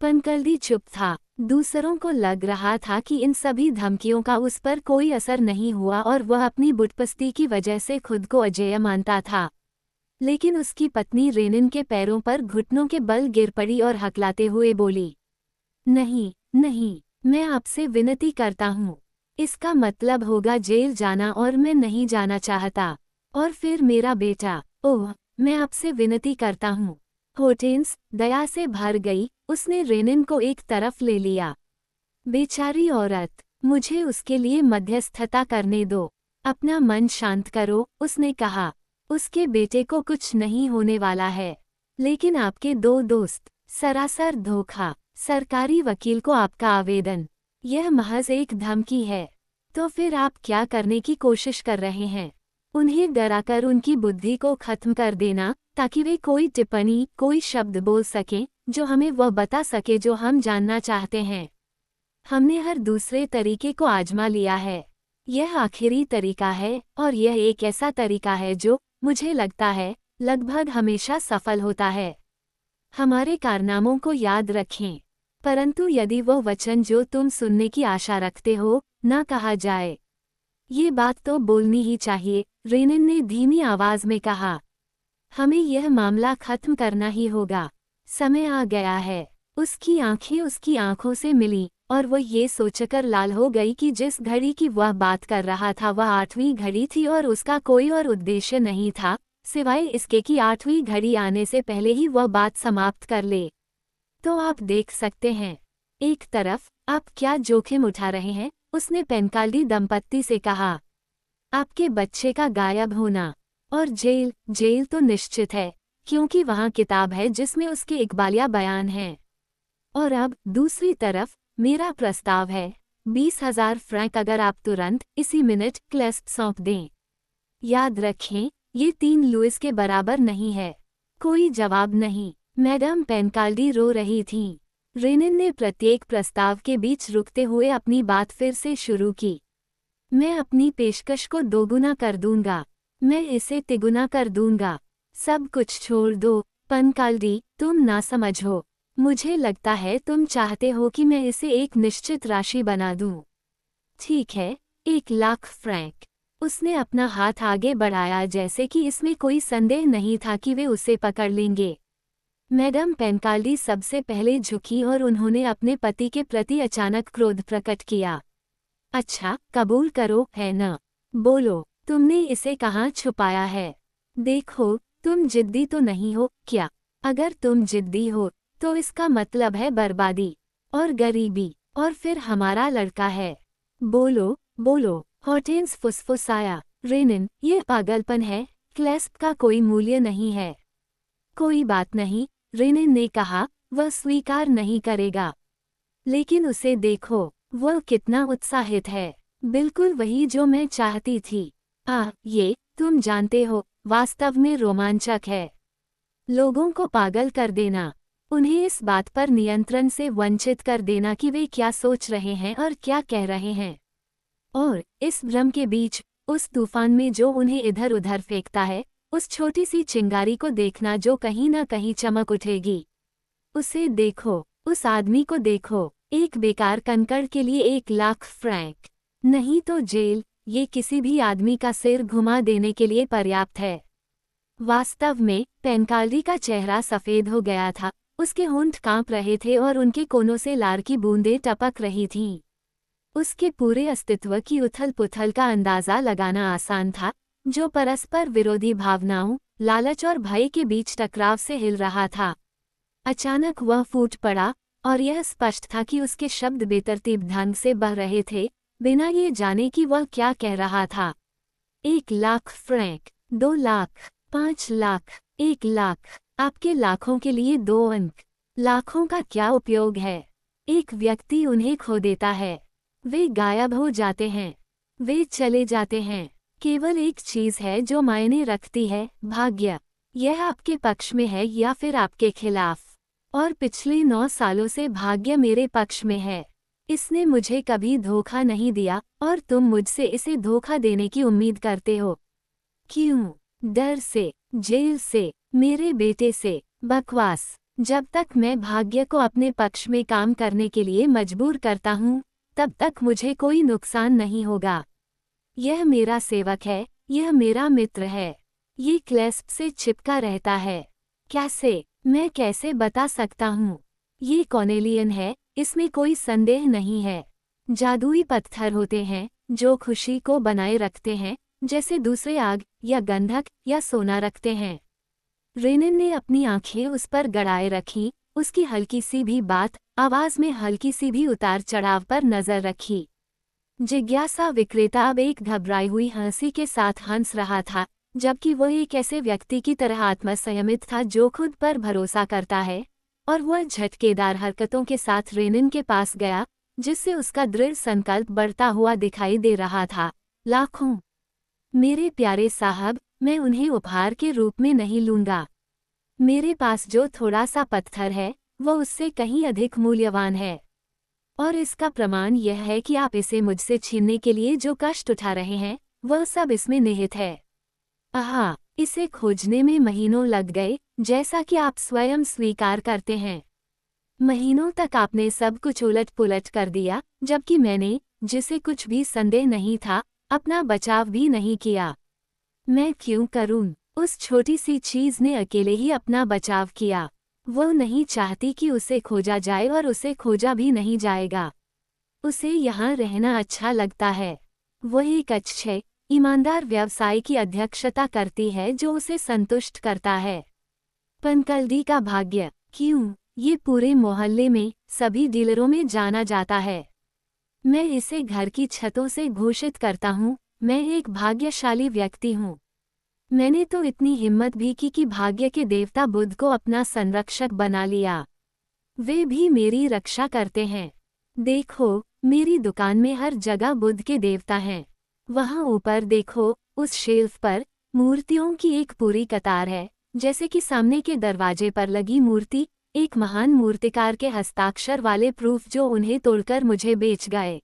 पेनकाल्डी चुप था। दूसरों को लग रहा था कि इन सभी धमकियों का उस पर कोई असर नहीं हुआ और वह अपनी बुटपस्ती की वजह से खुद को अजेय मानता था। लेकिन उसकी पत्नी रेनिन के पैरों पर घुटनों के बल गिर पड़ी और हकलाते हुए बोली, नहीं, नहीं, मैं आपसे विनती करता हूँ। इसका मतलब होगा जेल जाना और मैं नहीं जाना चाहता। और फिर मेरा बेटा, ओह, मैं आपसे विनती करता हूँ। हॉटेंस दया से भर गई, उसने रेनिन को एक तरफ ले लिया। बेचारी औरत, मुझे उसके लिए मध्यस्थता करने दो। अपना मन शांत करो, उसने कहा। उसके बेटे को कुछ नहीं होने वाला है। लेकिन आपके 2 दोस्त, सरासर धोखा। सरकारी वकील को आपका आवेदन, यह महज एक धमकी है। तो फिर आप क्या करने की कोशिश कर रहे हैं? उन्हें डराकर उनकी बुद्धि को खत्म कर देना, ताकि वे कोई टिप्पणी, कोई शब्द बोल सकें जो हमें वह बता सके जो हम जानना चाहते हैं। हमने हर दूसरे तरीके को आजमा लिया है। यह आखिरी तरीका है, और यह एक ऐसा तरीका है जो, मुझे लगता है, लगभग हमेशा सफल होता है। हमारे कारनामों को याद रखें, परंतु यदि वो वचन जो तुम सुनने की आशा रखते हो, न कहा जाए। ये बात तो बोलनी ही चाहिए, रेनिन ने धीमी आवाज में कहा। हमें यह मामला खत्म करना ही होगा। समय आ गया है। उसकी आंखें उसकी आंखों से मिलीं, और वो ये सोचकर लाल हो गई कि जिस घड़ी की वह बात कर रहा था वह 8वीं घड़ी थी और उसका कोई और उद्देश्य नहीं था, सिवाय इसके कि 8वीं घड़ी आने से पहले ही वह बात समाप्त कर ले। तो आप देख सकते हैं, एक तरफ, आप क्या जोखिम उठा रहे हैं, उसने पेनकाल्डी दंपत्ति से कहा। आपके बच्चे का गायब होना, और जेल तो निश्चित है, क्योंकि वहाँ किताब है जिसमें उसके इकबालिया बयान हैं। और अब, दूसरी तरफ, मेरा प्रस्ताव है, 20,000 फ्रैंक अगर आप तुरंत, इसी मिनट, क्लेस्प सौंप दें। याद रखें, ये 3 लुइस के बराबर नहीं है। कोई जवाब नहीं। मैडम पेनकाल्डी रो रही थीं। रेनिन ने प्रत्येक प्रस्ताव के बीच रुकते हुए अपनी बात फिर से शुरू की। मैं अपनी पेशकश को दोगुना कर दूंगा। मैं इसे तिगुना कर दूंगा। सब कुछ छोड़ दो पेनकाल्डी, तुम नासमझ हो। मुझे लगता है तुम चाहते हो कि मैं इसे एक निश्चित राशि बना दूं। ठीक है, 1 लाख फ्रैंक। उसने अपना हाथ आगे बढ़ाया जैसे कि इसमें कोई संदेह नहीं था कि वे उसे पकड़ लेंगे। मैडम पेनकाल्डी सबसे पहले झुकी और उन्होंने अपने पति के प्रति अचानक क्रोध प्रकट किया। अच्छा, कबूल करो, है न? बोलो, तुमने इसे कहाँ छुपाया है? देखो, तुम जिद्दी तो नहीं हो क्या? अगर तुम जिद्दी हो तो इसका मतलब है बर्बादी और गरीबी, और फिर हमारा लड़का है। बोलो, बोलो, हॉर्टेंस फुसफुसाया। रेनिन, ये पागलपन है, क्लैस्प का कोई मूल्य नहीं है। कोई बात नहीं, रेनिन ने कहा, वह स्वीकार नहीं करेगा। लेकिन उसे देखो, वह कितना उत्साहित है। बिल्कुल वही जो मैं चाहती थी। ये, तुम जानते हो, वास्तव में रोमांचक है। लोगों को पागल कर देना, उन्हें इस बात पर नियंत्रण से वंचित कर देना कि वे क्या सोच रहे हैं और क्या कह रहे हैं। और इस भ्रम के बीच, उस तूफान में जो उन्हें इधर उधर फेंकता है, उस छोटी सी चिंगारी को देखना जो कहीं ना कहीं चमक उठेगी। उसे देखो, उस आदमी को देखो, एक बेकार कंकड़ के लिए 1 लाख फ्रैंक, नहीं तो जेल, ये किसी भी आदमी का सिर घुमा देने के लिए पर्याप्त है। वास्तव में पेनकाल्डी का चेहरा सफेद हो गया था, उसके होंठ कांप रहे थे और उनके कोनों से लार की बूंदें टपक रही थीं। उसके पूरे अस्तित्व की उथल-पुथल का अंदाजा लगाना आसान था, जो परस्पर विरोधी भावनाओं, लालच और भय के बीच टकराव से हिल रहा था। अचानक वह फूट पड़ा, और यह स्पष्ट था कि उसके शब्द बेतरतीब ढंग से बह रहे थे, बिना ये जाने कि वह क्या कह रहा था। 1 लाख फ्रैंक, 2 लाख, 5 लाख, 1 लाख, आपके लाखों के लिए 2 अंक। लाखों का क्या उपयोग है? एक व्यक्ति उन्हें खो देता है। वे गायब हो जाते हैं। वे चले जाते हैं। केवल एक चीज है जो मायने रखती है, भाग्य। यह आपके पक्ष में है या फिर आपके खिलाफ। और पिछले 9 सालों से भाग्य मेरे पक्ष में है। इसने मुझे कभी धोखा नहीं दिया, और तुम मुझसे इसे धोखा देने की उम्मीद करते हो। क्यों? डर से, जेल से, मेरे बेटे से। बकवास। जब तक मैं भाग्य को अपने पक्ष में काम करने के लिए मजबूर करता हूँ, तब तक मुझे कोई नुकसान नहीं होगा। यह मेरा सेवक है, यह मेरा मित्र है। ये क्लैस्प से चिपका रहता है। कैसे? मैं कैसे बता सकता हूँ? ये कॉर्नेलियन है, इसमें कोई संदेह नहीं है। जादुई पत्थर होते हैं, जो खुशी को बनाए रखते हैं, जैसे दूसरे आग, या गंधक, या सोना रखते हैं। रेनिन ने अपनी आंखें उस पर गड़ाए रखीं, उसकी हल्की सी भी बात, आवाज में हल्की सी भी उतार चढ़ाव पर नजर रखी। जिज्ञासा विक्रेता अब एक घबराई हुई हंसी के साथ हंस रहा था, जबकि वह एक ऐसे व्यक्ति की तरह आत्मसंयमित था जो खुद पर भरोसा करता है, और वह झटकेदार हरकतों के साथ रेनिन के पास गया, जिससे उसका दृढ़ संकल्प बढ़ता हुआ दिखाई दे रहा था। लाखों। मेरे प्यारे साहब, मैं उन्हें उपहार के रूप में नहीं लूंगा। मेरे पास जो थोड़ा सा पत्थर है, वह उससे कहीं अधिक मूल्यवान है। और इसका प्रमाण यह है कि आप इसे मुझसे छीनने के लिए जो कष्ट उठा रहे हैं, वह सब इसमें निहित है। आहा, इसे खोजने में महीनों लग गए, जैसा कि आप स्वयं स्वीकार करते हैं। महीनों तक आपने सब कुछ उलट पुलट कर दिया, जबकि मैंने, जिसे कुछ भी संदेह नहीं था, अपना बचाव भी नहीं किया। मैं क्यों करूं? उस छोटी सी चीज ने अकेले ही अपना बचाव किया। वह नहीं चाहती कि उसे खोजा जाए और उसे खोजा भी नहीं जाएगा। उसे यहाँ रहना अच्छा लगता है। वह एक अच्छे, ईमानदार व्यवसाय की अध्यक्षता करती है जो उसे संतुष्ट करता है। पेनकाल्डी का भाग्य, क्यों? ये पूरे मोहल्ले में, सभी डीलरों में जाना जाता है। मैं इसे घर की छतों से घोषित करता हूँ, मैं एक भाग्यशाली व्यक्ति हूँ। मैंने तो इतनी हिम्मत भी की कि भाग्य के देवता बुध को अपना संरक्षक बना लिया। वे भी मेरी रक्षा करते हैं। देखो, मेरी दुकान में हर जगह बुध के देवता हैं। वहाँ ऊपर देखो, उस शेल्फ पर, मूर्तियों की एक पूरी कतार है, जैसे कि सामने के दरवाजे पर लगी मूर्ति, एक महान मूर्तिकार के हस्ताक्षर वाले प्रूफ जो उन्हें तोड़कर मुझे बेच गए।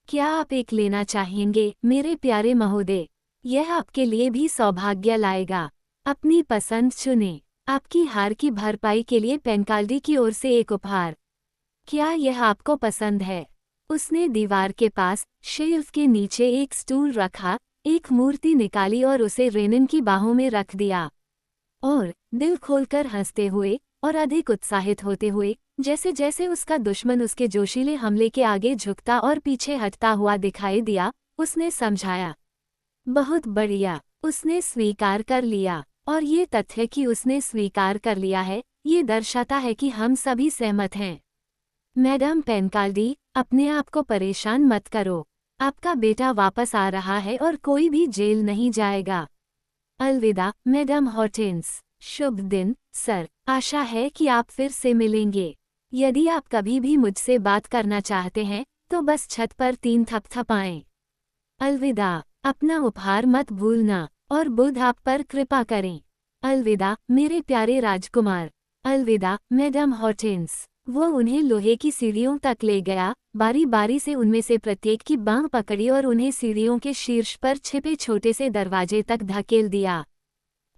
क्या आप एक लेना चाहेंगे मेरे प्यारे महोदय? यह आपके लिए भी सौभाग्य लाएगा। अपनी पसंद चुनें। आपकी हार की भरपाई के लिए पेनकाल्डी की ओर से एक उपहार। क्या यह आपको पसंद है? उसने दीवार के पास शेल्फ के नीचे एक स्टूल रखा, एक मूर्ति निकाली और उसे रेनिन की बाहों में रख दिया। और दिल खोलकर हंसते हुए और अधिक उत्साहित होते हुए, जैसे जैसे उसका दुश्मन उसके जोशीले हमले के आगे झुकता और पीछे हटता हुआ दिखाई दिया, उसने समझाया, बहुत बढ़िया, उसने स्वीकार कर लिया। और ये तथ्य कि उसने स्वीकार कर लिया है, ये दर्शाता है कि हम सभी सहमत हैं। मैडम पेनकाल्डी, अपने आप को परेशान मत करो। आपका बेटा वापस आ रहा है और कोई भी जेल नहीं जाएगा। अलविदा मैडम हॉर्टेंस। शुभ दिन सर, आशा है कि आप फिर से मिलेंगे। यदि आप कभी भी मुझसे बात करना चाहते हैं तो बस छत पर 3 थपथपाएं। अलविदा, अपना उपहार मत भूलना और बुध आप पर कृपा करें। अलविदा मेरे प्यारे राजकुमार। अलविदा मैडम हॉर्टेंस। वो उन्हें लोहे की सीढ़ियों तक ले गया, बारी बारी से उनमें से प्रत्येक की बांह पकड़ी और उन्हें सीढ़ियों के शीर्ष पर छिपे छोटे से दरवाजे तक धकेल दिया।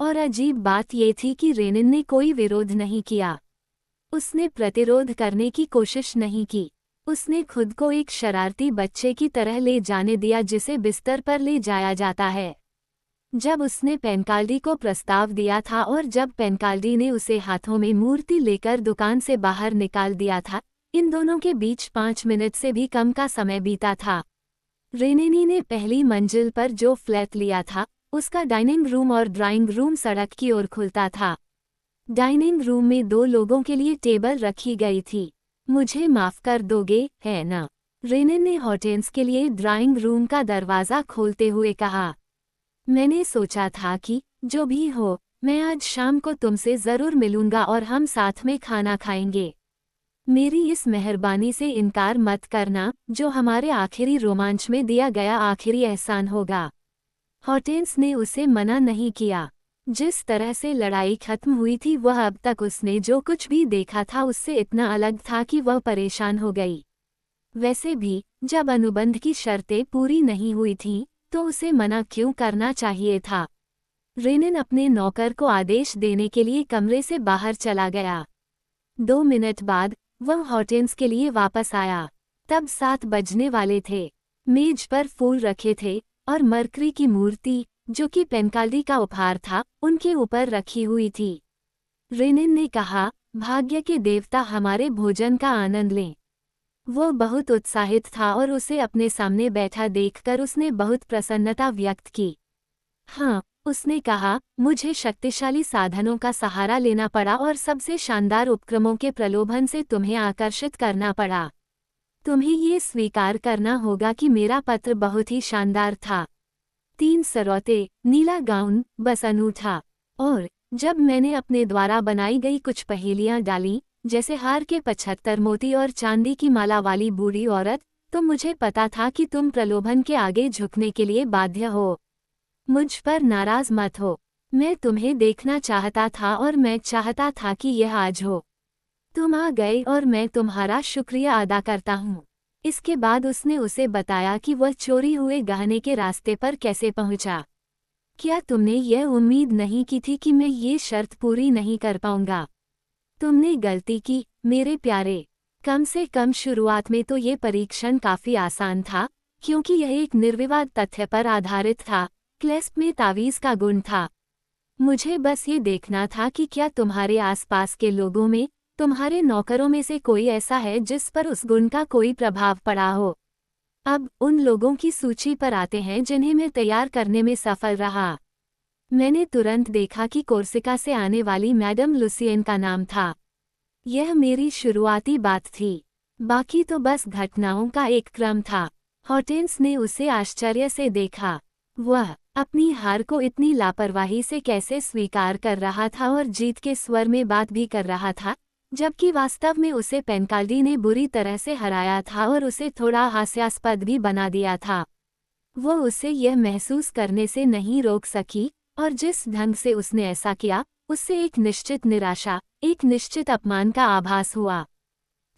और अजीब बात ये थी कि रेनिन ने कोई विरोध नहीं किया। उसने प्रतिरोध करने की कोशिश नहीं की। उसने खुद को एक शरारती बच्चे की तरह ले जाने दिया जिसे बिस्तर पर ले जाया जाता है। जब उसने पेनकाल्डी को प्रस्ताव दिया था और जब पेनकाल्डी ने उसे हाथों में मूर्ति लेकर दुकान से बाहर निकाल दिया था, इन दोनों के बीच 5 मिनट से भी कम का समय बीता था। रेनिनी ने पहली मंजिल पर जो फ्लैट लिया था, उसका डाइनिंग रूम और ड्राइंग रूम सड़क की ओर खुलता था। डाइनिंग रूम में 2 लोगों के लिए टेबल रखी गई थी। मुझे माफ कर दोगे, है ना? रेनिन ने हॉर्टेंस के लिए ड्राइंग रूम का दरवाज़ा खोलते हुए कहा। मैंने सोचा था कि जो भी हो, मैं आज शाम को तुमसे ज़रूर मिलूंगा और हम साथ में खाना खाएंगे। मेरी इस मेहरबानी से इनकार मत करना, जो हमारे आखिरी रोमांच में दिया गया आखिरी एहसान होगा। हॉर्टेंस ने उसे मना नहीं किया। जिस तरह से लड़ाई खत्म हुई थी वह अब तक उसने जो कुछ भी देखा था उससे इतना अलग था कि वह परेशान हो गई। वैसे भी, जब अनुबंध की शर्तें पूरी नहीं हुई थीं, तो उसे मना क्यों करना चाहिए था? रेनिन अपने नौकर को आदेश देने के लिए कमरे से बाहर चला गया। 2 मिनट बाद वह हॉर्टेंस के लिए वापस आया। तब 7 बजने वाले थे। मेज पर फूल रखे थे और मरकरी की मूर्ति, जो कि पेनकाल्डी का उपहार था, उनके ऊपर रखी हुई थी। रेनिन ने कहा, भाग्य के देवता हमारे भोजन का आनंद लें। वो बहुत उत्साहित था और उसे अपने सामने बैठा देखकर उसने बहुत प्रसन्नता व्यक्त की। हाँ, उसने कहा, मुझे शक्तिशाली साधनों का सहारा लेना पड़ा और सबसे शानदार उपक्रमों के प्रलोभन से तुम्हें आकर्षित करना पड़ा। तुम्हें ये स्वीकार करना होगा कि मेरा पत्र बहुत ही शानदार था। 3 सरौते, नीला गाउन, बस अनूठा। और जब मैंने अपने द्वारा बनाई गई कुछ पहेलियां डाली, जैसे हार के 75 मोती और चांदी की माला वाली बूढ़ी औरत, तो मुझे पता था कि तुम प्रलोभन के आगे झुकने के लिए बाध्य हो। मुझ पर नाराज मत हो। मैं तुम्हें देखना चाहता था और मैं चाहता था कि यह आज हो। तुम आ गए और मैं तुम्हारा शुक्रिया अदा करता हूँ। इसके बाद उसने उसे बताया कि वह चोरी हुए गहने के रास्ते पर कैसे पहुंचा। क्या तुमने यह उम्मीद नहीं की थी कि मैं ये शर्त पूरी नहीं कर पाऊंगा? तुमने गलती की, मेरे प्यारे। कम से कम शुरुआत में तो ये परीक्षण काफी आसान था, क्योंकि यह एक निर्विवाद तथ्य पर आधारित था। क्लेस्प में तावीज़ का गुण था। मुझे बस ये देखना था कि क्या तुम्हारे आसपास के लोगों में, तुम्हारे नौकरों में से कोई ऐसा है जिस पर उस गुण का कोई प्रभाव पड़ा हो। अब उन लोगों की सूची पर आते हैं जिन्हें मैं तैयार करने में सफल रहा। मैंने तुरंत देखा कि कोर्सिका से आने वाली मैडम लुसियन का नाम था। यह मेरी शुरुआती बात थी। बाकी तो बस घटनाओं का एक क्रम था। हॉर्टेंस ने उसे आश्चर्य से देखा। वह अपनी हार को इतनी लापरवाही से कैसे स्वीकार कर रहा था और जीत के स्वर में बात भी कर रहा था, जबकि वास्तव में उसे पेनकाल्डी ने बुरी तरह से हराया था और उसे थोड़ा हास्यास्पद भी बना दिया था। वो उसे यह महसूस करने से नहीं रोक सकी और जिस ढंग से उसने ऐसा किया उससे एक निश्चित निराशा, एक निश्चित अपमान का आभास हुआ।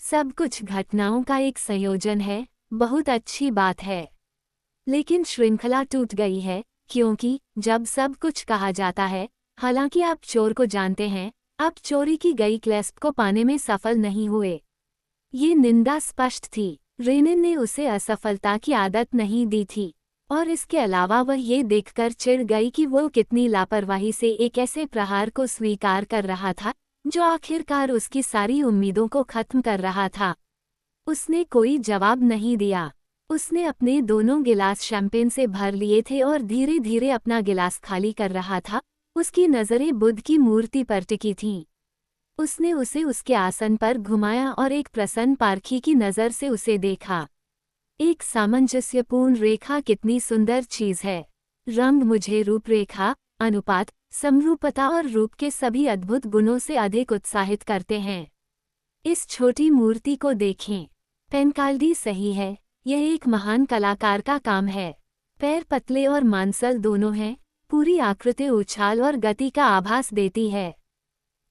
सब कुछ घटनाओं का एक संयोजन है, बहुत अच्छी बात है। लेकिन श्रृंखला टूट गई है, क्योंकि जब सब कुछ कहा जाता है, हालांकि आप चोर को जानते हैं, आप चोरी की गई क्लेस्प को पाने में सफल नहीं हुए। ये निंदा स्पष्ट थी। रेनिन ने उसे असफलता की आदत नहीं दी थी, और इसके अलावा वह ये देखकर चिढ़ गई कि वो कितनी लापरवाही से एक ऐसे प्रहार को स्वीकार कर रहा था जो आखिरकार उसकी सारी उम्मीदों को खत्म कर रहा था। उसने कोई जवाब नहीं दिया। उसने अपने दोनों गिलास शैंपेन से भर लिए थे और धीरे धीरे अपना गिलास खाली कर रहा था। उसकी नज़रें बुद्ध की मूर्ति पर टिकी थीं। उसने उसे उसके आसन पर घुमाया और एक प्रसन्न पारखी की नज़र से उसे देखा। एक सामंजस्यपूर्ण रेखा कितनी सुंदर चीज है। रंग मुझे रूपरेखा, अनुपात, समरूपता और रूप के सभी अद्भुत गुणों से अधिक उत्साहित करते हैं। इस छोटी मूर्ति को देखें। पेनकाल्डी सही है, यह एक महान कलाकार का काम है। पैर पतले और मांसल दोनों हैं, पूरी आकृति उछाल और गति का आभास देती है।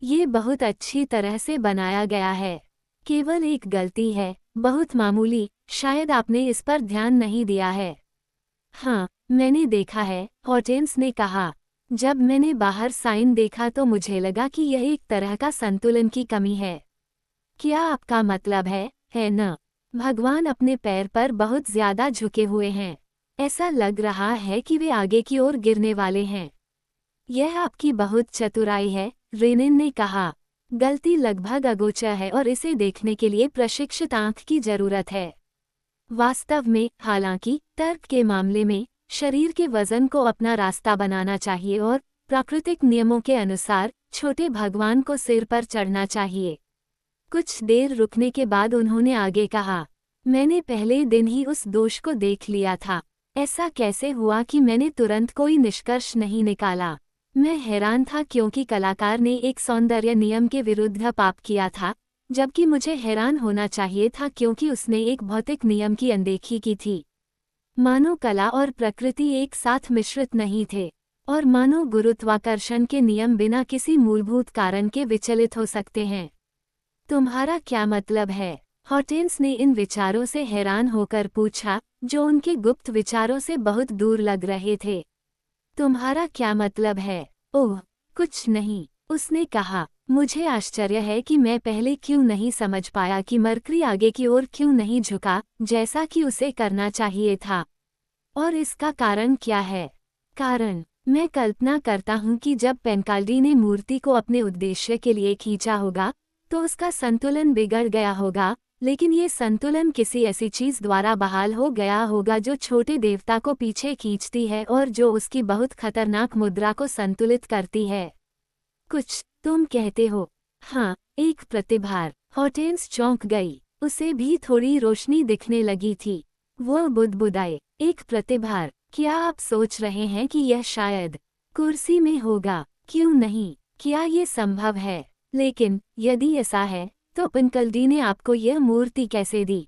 ये बहुत अच्छी तरह से बनाया गया है। केवल एक गलती है, बहुत मामूली, शायद आपने इस पर ध्यान नहीं दिया है। हाँ, मैंने देखा है, हॉर्टेंस ने कहा। जब मैंने बाहर साइन देखा तो मुझे लगा कि यह एक तरह का संतुलन की कमी है। क्या आपका मतलब है न? भगवान अपने पैर पर बहुत ज्यादा झुके हुए हैं। ऐसा लग रहा है कि वे आगे की ओर गिरने वाले हैं। यह आपकी बहुत चतुराई है, रेनिन ने कहा। गलती लगभग अगोचर है और इसे देखने के लिए प्रशिक्षित आंख की जरूरत है। वास्तव में, हालांकि, तर्क के मामले में, शरीर के वजन को अपना रास्ता बनाना चाहिए और प्राकृतिक नियमों के अनुसार छोटे भगवान को सिर पर चढ़ना चाहिए। कुछ देर रुकने के बाद उन्होंने आगे कहा, मैंने पहले दिन ही उस दोष को देख लिया था। ऐसा कैसे हुआ कि मैंने तुरंत कोई निष्कर्ष नहीं निकाला? मैं हैरान था क्योंकि कलाकार ने एक सौंदर्य नियम के विरुद्ध पाप किया था, जबकि मुझे हैरान होना चाहिए था क्योंकि उसने एक भौतिक नियम की अनदेखी की थी। मानो कला और प्रकृति एक साथ मिश्रित नहीं थे, और मानो गुरुत्वाकर्षण के नियम बिना किसी मूलभूत कारण के विचलित हो सकते हैं। तुम्हारा क्या मतलब है? हॉर्टेंस ने इन विचारों से हैरान होकर पूछा, जो उनके गुप्त विचारों से बहुत दूर लग रहे थे। तुम्हारा क्या मतलब है? ओह, कुछ नहीं, उसने कहा। मुझे आश्चर्य है कि मैं पहले क्यों नहीं समझ पाया कि मरकरी आगे की ओर क्यों नहीं झुका, जैसा कि उसे करना चाहिए था। और इसका कारण क्या है? कारण, मैं कल्पना करता हूँ कि जब पेनकाल्डी ने मूर्ति को अपने उद्देश्य के लिए खींचा होगा, तो उसका संतुलन बिगड़ गया होगा, लेकिन ये संतुलन किसी ऐसी चीज द्वारा बहाल हो गया होगा जो छोटे देवता को पीछे खींचती है और जो उसकी बहुत खतरनाक मुद्रा को संतुलित करती है। कुछ, तुम कहते हो? हाँ, एक प्रतिभार। हॉर्टेंस चौंक गई। उसे भी थोड़ी रोशनी दिखने लगी थी। वो बुदबुदाए, एक प्रतिभार। क्या आप सोच रहे हैं कि यह शायद कुर्सी में होगा? क्यों नहीं? क्या ये संभव है? लेकिन यदि ऐसा है, तो पेनकाल्डी ने आपको यह मूर्ति कैसे दी?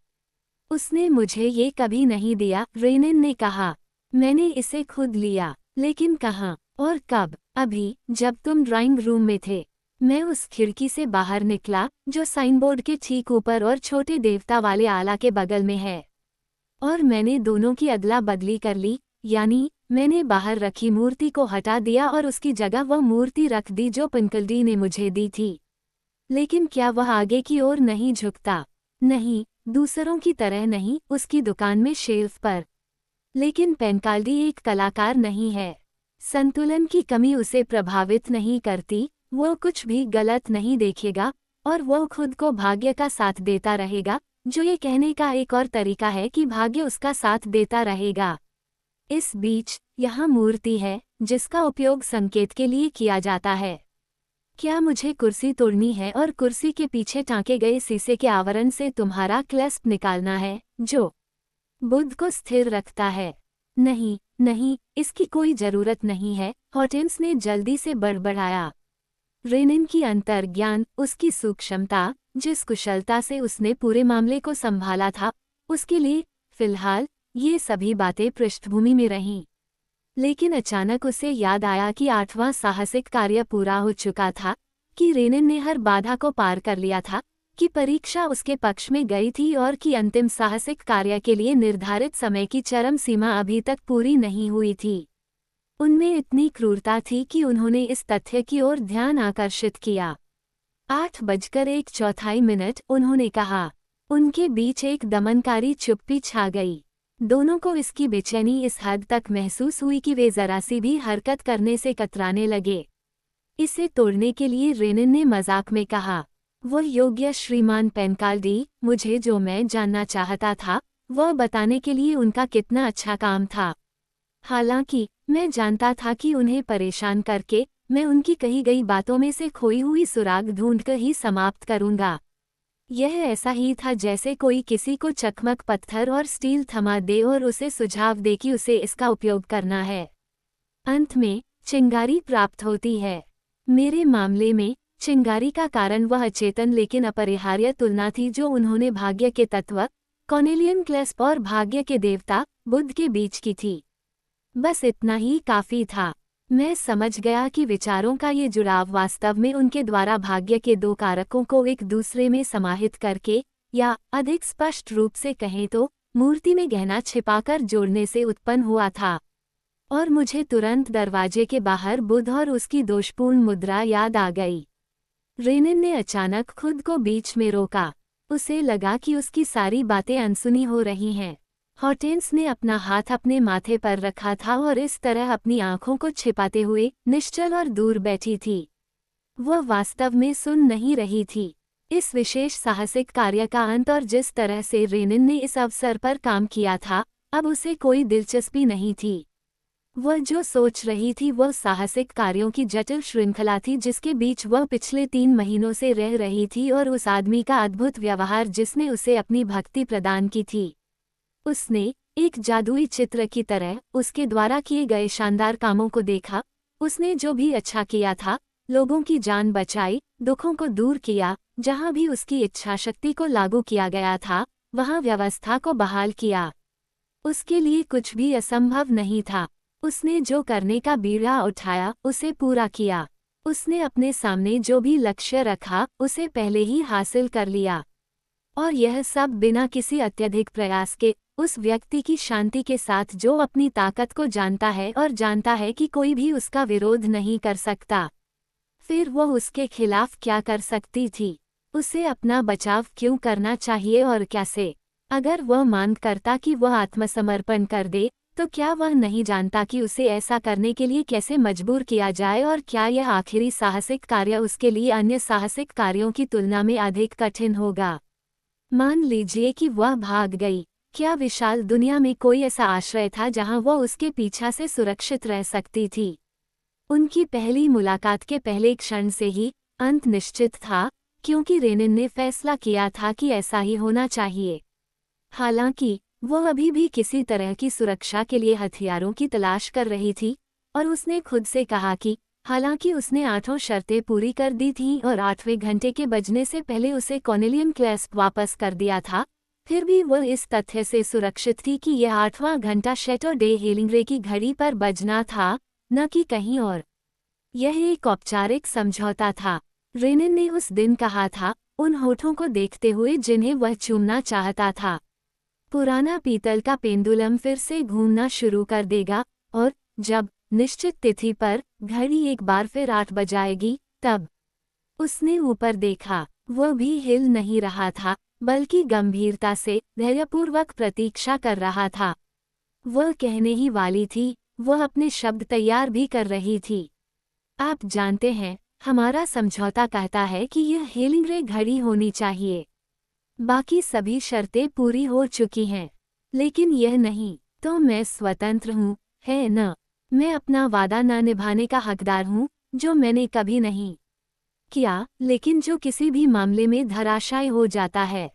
उसने मुझे ये कभी नहीं दिया, रेनिन ने कहा। मैंने इसे खुद लिया। लेकिन कहाँ और कब? अभी, जब तुम ड्राइंग रूम में थे। मैं उस खिड़की से बाहर निकला, जो साइनबोर्ड के ठीक ऊपर और छोटे देवता वाले आला के बगल में है। और मैंने दोनों की अदला बदली कर ली, यानी मैंने बाहर रखी मूर्ति को हटा दिया और उसकी जगह वह मूर्ति रख दी जो पेनकाल्डी ने मुझे दी थी। लेकिन क्या वह आगे की ओर नहीं झुकता? नहीं, दूसरों की तरह नहीं, उसकी दुकान में शेल्फ पर। लेकिन पेनकाल्डी एक कलाकार नहीं है। संतुलन की कमी उसे प्रभावित नहीं करती, वो कुछ भी गलत नहीं देखेगा, और वो खुद को भाग्य का साथ देता रहेगा, जो ये कहने का एक और तरीका है कि भाग्य उसका साथ देता रहेगा। इस बीच, यहाँ मूर्ति है, जिसका उपयोग संकेत के लिए किया जाता है। क्या मुझे कुर्सी तोड़नी है और कुर्सी के पीछे टाँके गए शीशे के आवरण से तुम्हारा क्लेस्प निकालना है, जो बुद्ध को स्थिर रखता है? नहीं, नहीं, इसकी कोई जरूरत नहीं है, हॉर्टेंस ने जल्दी से बड़बड़ाया। रेनिन की अंतर्ज्ञान, उसकी सूक्ष्मता, जिस कुशलता से उसने पूरे मामले को संभाला था, उसके लिए, फिलहाल, ये सभी बातें पृष्ठभूमि में रहीं। लेकिन अचानक उसे याद आया कि 8वां साहसिक कार्य पूरा हो चुका था, कि रेनिन ने हर बाधा को पार कर लिया था, कि परीक्षा उसके पक्ष में गई थी और कि अंतिम साहसिक कार्य के लिए निर्धारित समय की चरम सीमा अभी तक पूरी नहीं हुई थी। उनमें इतनी क्रूरता थी कि उन्होंने इस तथ्य की ओर ध्यान आकर्षित किया। 8:01 उन्होंने कहा। उनके बीच एक दमनकारी चुप्पी छा गई। दोनों को इसकी बेचैनी इस हद तक महसूस हुई कि वे जरा सी भी हरकत करने से कतराने लगे। इसे तोड़ने के लिए रेनिन ने मजाक में कहा, वह योग्य श्रीमान पेनकाल्डी, मुझे जो मैं जानना चाहता था वह बताने के लिए उनका कितना अच्छा काम था। हालांकि मैं जानता था कि उन्हें परेशान करके मैं उनकी कही गई बातों में से खोई हुई सुराग ढूंढकर ही समाप्त करूंगा। यह ऐसा ही था जैसे कोई किसी को चकमक पत्थर और स्टील थमा दे और उसे सुझाव दे कि उसे इसका उपयोग करना है। अंत में चिंगारी प्राप्त होती है। मेरे मामले में चिंगारी का कारण वह अचेतन लेकिन अपरिहार्य तुलना थी जो उन्होंने भाग्य के तत्व कॉर्नेलियन क्लेस्प और भाग्य के देवता बुद्ध के बीच की थी। बस इतना ही काफी था। मैं समझ गया कि विचारों का ये जुड़ाव वास्तव में उनके द्वारा भाग्य के दो कारकों को एक दूसरे में समाहित करके, या अधिक स्पष्ट रूप से कहें तो मूर्ति में गहना छिपाकर जोड़ने से उत्पन्न हुआ था। और मुझे तुरंत दरवाजे के बाहर बुद्ध और उसकी दोषपूर्ण मुद्रा याद आ गई। रेनिन ने अचानक खुद को बीच में रोका। उसे लगा कि उसकी सारी बातें अनसुनी हो रही हैं। हॉर्टेंस ने अपना हाथ अपने माथे पर रखा था और इस तरह अपनी आंखों को छिपाते हुए निश्चल और दूर बैठी थी। वह वास्तव में सुन नहीं रही थी। इस विशेष साहसिक कार्य का अंत और जिस तरह से रेनिन ने इस अवसर पर काम किया था, अब उसे कोई दिलचस्पी नहीं थी। वह जो सोच रही थी वह साहसिक कार्यों की जटिल श्रृंखला थी जिसके बीच वह पिछले 3 महीनों से रह रही थी और उस आदमी का अद्भुत व्यवहार जिसने उसे अपनी भक्ति प्रदान की थी। उसने एक जादुई चित्र की तरह उसके द्वारा किए गए शानदार कामों को देखा। उसने जो भी अच्छा किया था, लोगों की जान बचाई, दुखों को दूर किया, जहां भी उसकी इच्छाशक्ति को लागू किया गया था वहां व्यवस्था को बहाल किया। उसके लिए कुछ भी असंभव नहीं था। उसने जो करने का बीड़ा उठाया उसे पूरा किया। उसने अपने सामने जो भी लक्ष्य रखा उसे पहले ही हासिल कर लिया। और यह सब बिना किसी अत्यधिक प्रयास के, उस व्यक्ति की शांति के साथ जो अपनी ताकत को जानता है और जानता है कि कोई भी उसका विरोध नहीं कर सकता। फिर वह उसके खिलाफ क्या कर सकती थी? उसे अपना बचाव क्यों करना चाहिए और कैसे? अगर वह मांग करता कि वह आत्मसमर्पण कर दे, तो क्या वह नहीं जानता कि उसे ऐसा करने के लिए कैसे मजबूर किया जाए और क्या यह आखिरी साहसिक कार्य उसके लिए अन्य साहसिक कार्यों की तुलना में अधिक कठिन होगा? मान लीजिए कि वह भाग गई। क्या विशाल दुनिया में कोई ऐसा आश्रय था जहां वह उसके पीछा से सुरक्षित रह सकती थी? उनकी पहली मुलाकात के पहले क्षण से ही अंत निश्चित था, क्योंकि रेनिन ने फैसला किया था कि ऐसा ही होना चाहिए। हालांकि वह अभी भी किसी तरह की सुरक्षा के लिए हथियारों की तलाश कर रही थी, और उसने खुद से कहा कि हालांकि उसने 8 शर्तें पूरी कर दी थीं और 8वें घंटे के बजने से पहले उसे कॉर्नेलियन क्लेस्प वापस कर दिया था, फिर भी वह इस तथ्य से सुरक्षित थी कि यह 8वां घंटा शैटरडे हेलिंग्रे की घड़ी पर बजना था, न कि कहीं और। यह एक औपचारिक समझौता था। रेनिन ने उस दिन कहा था, उन होठों को देखते हुए जिन्हें वह चूमना चाहता था। पुराना पीतल का पेंडुलम फिर से घूमना शुरू कर देगा, और जब निश्चित तिथि पर घड़ी एक बार फिर 8 बजाएगी, तब उसने ऊपर देखा। वह भी हिल नहीं रहा था, बल्कि गंभीरता से धैर्यपूर्वक प्रतीक्षा कर रहा था। वह कहने ही वाली थी, वह अपने शब्द तैयार भी कर रही थी। आप जानते हैं, हमारा समझौता कहता है कि यह हेलिंग्रे घड़ी होनी चाहिए। बाकी सभी शर्तें पूरी हो चुकी हैं, लेकिन यह नहीं। तो मैं स्वतंत्र हूँ, है न? मैं अपना वादा न निभाने का हकदार हूँ, जो मैंने कभी नहीं किया, लेकिन जो किसी भी मामले में धराशायी हो जाता है।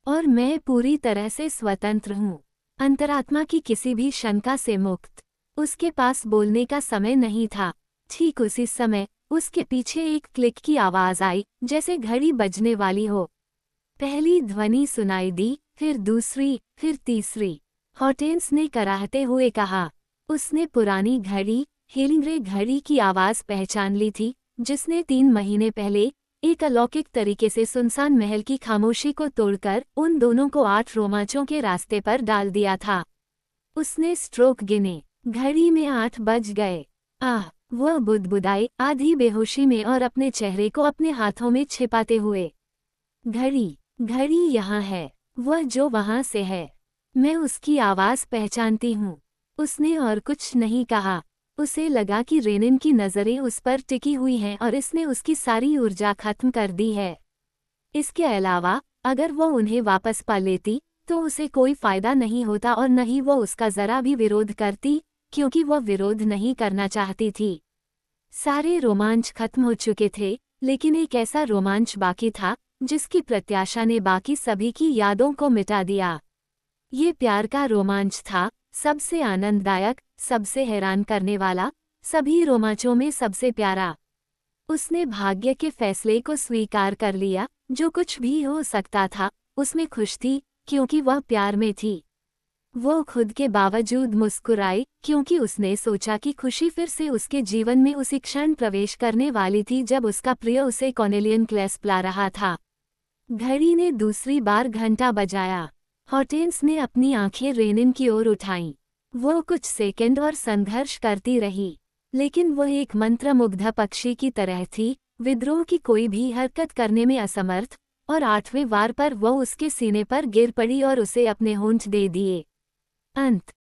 और मैं पूरी तरह से स्वतंत्र हूँ, अंतरात्मा की किसी भी शंका से मुक्त। उसके पास बोलने का समय नहीं था। ठीक उसी समय उसके पीछे एक क्लिक की आवाज आई, जैसे घड़ी बजने वाली हो। पहली ध्वनि सुनाई दी, फिर दूसरी, फिर तीसरी। हॉर्टेंस ने कराहते हुए कहा, उसने पुरानी घड़ी, हेलिंग्रे घड़ी की आवाज़ पहचान ली थी, जिसने 3 महीने पहले एक अलौकिक तरीके से सुनसान महल की खामोशी को तोड़कर उन दोनों को 8 रोमांचों के रास्ते पर डाल दिया था। उसने स्ट्रोक गिने। घड़ी में 8 बज गए। आह! वह बुदबुदाई, आधी बेहोशी में और अपने चेहरे को अपने हाथों में छिपाते हुए। घड़ी, घड़ी यहाँ है, वह जो वहाँ से है। मैं उसकी आवाज़ पहचानती हूँ। उसने और कुछ नहीं कहा। उसे लगा कि रेनिन की नज़रें उस पर टिकी हुई हैं और इसने उसकी सारी ऊर्जा खत्म कर दी है। इसके अलावा, अगर वह उन्हें वापस पा लेती, तो उसे कोई फ़ायदा नहीं होता और न ही वह उसका ज़रा भी विरोध करती, क्योंकि वह विरोध नहीं करना चाहती थी। सारे रोमांच खत्म हो चुके थे, लेकिन एक ऐसा रोमांच बाकी था, जिसकी प्रत्याशा ने बाकी सभी की यादों को मिटा दिया। ये प्यार का रोमांच था, सबसे आनंददायक, सबसे हैरान करने वाला, सभी रोमांचों में सबसे प्यारा। उसने भाग्य के फैसले को स्वीकार कर लिया, जो कुछ भी हो सकता था, उसमें खुश थी, क्योंकि वह प्यार में थी। वो खुद के बावजूद मुस्कुराई, क्योंकि उसने सोचा कि खुशी फिर से उसके जीवन में उसी क्षण प्रवेश करने वाली थी जब उसका प्रिय उसे कॉर्नेलियन क्लेस पिला रहा था। घड़ी ने दूसरी बार घंटा बजाया। हॉर्टेंस ने अपनी आंखें रेनिन की ओर उठाईं। वो कुछ सेकंड और संघर्ष करती रही, लेकिन वह एक मंत्रमुग्ध पक्षी की तरह थी, विद्रोह की कोई भी हरकत करने में असमर्थ, और 8वें वार पर वह उसके सीने पर गिर पड़ी और उसे अपने होंठ दे दिए। अंत।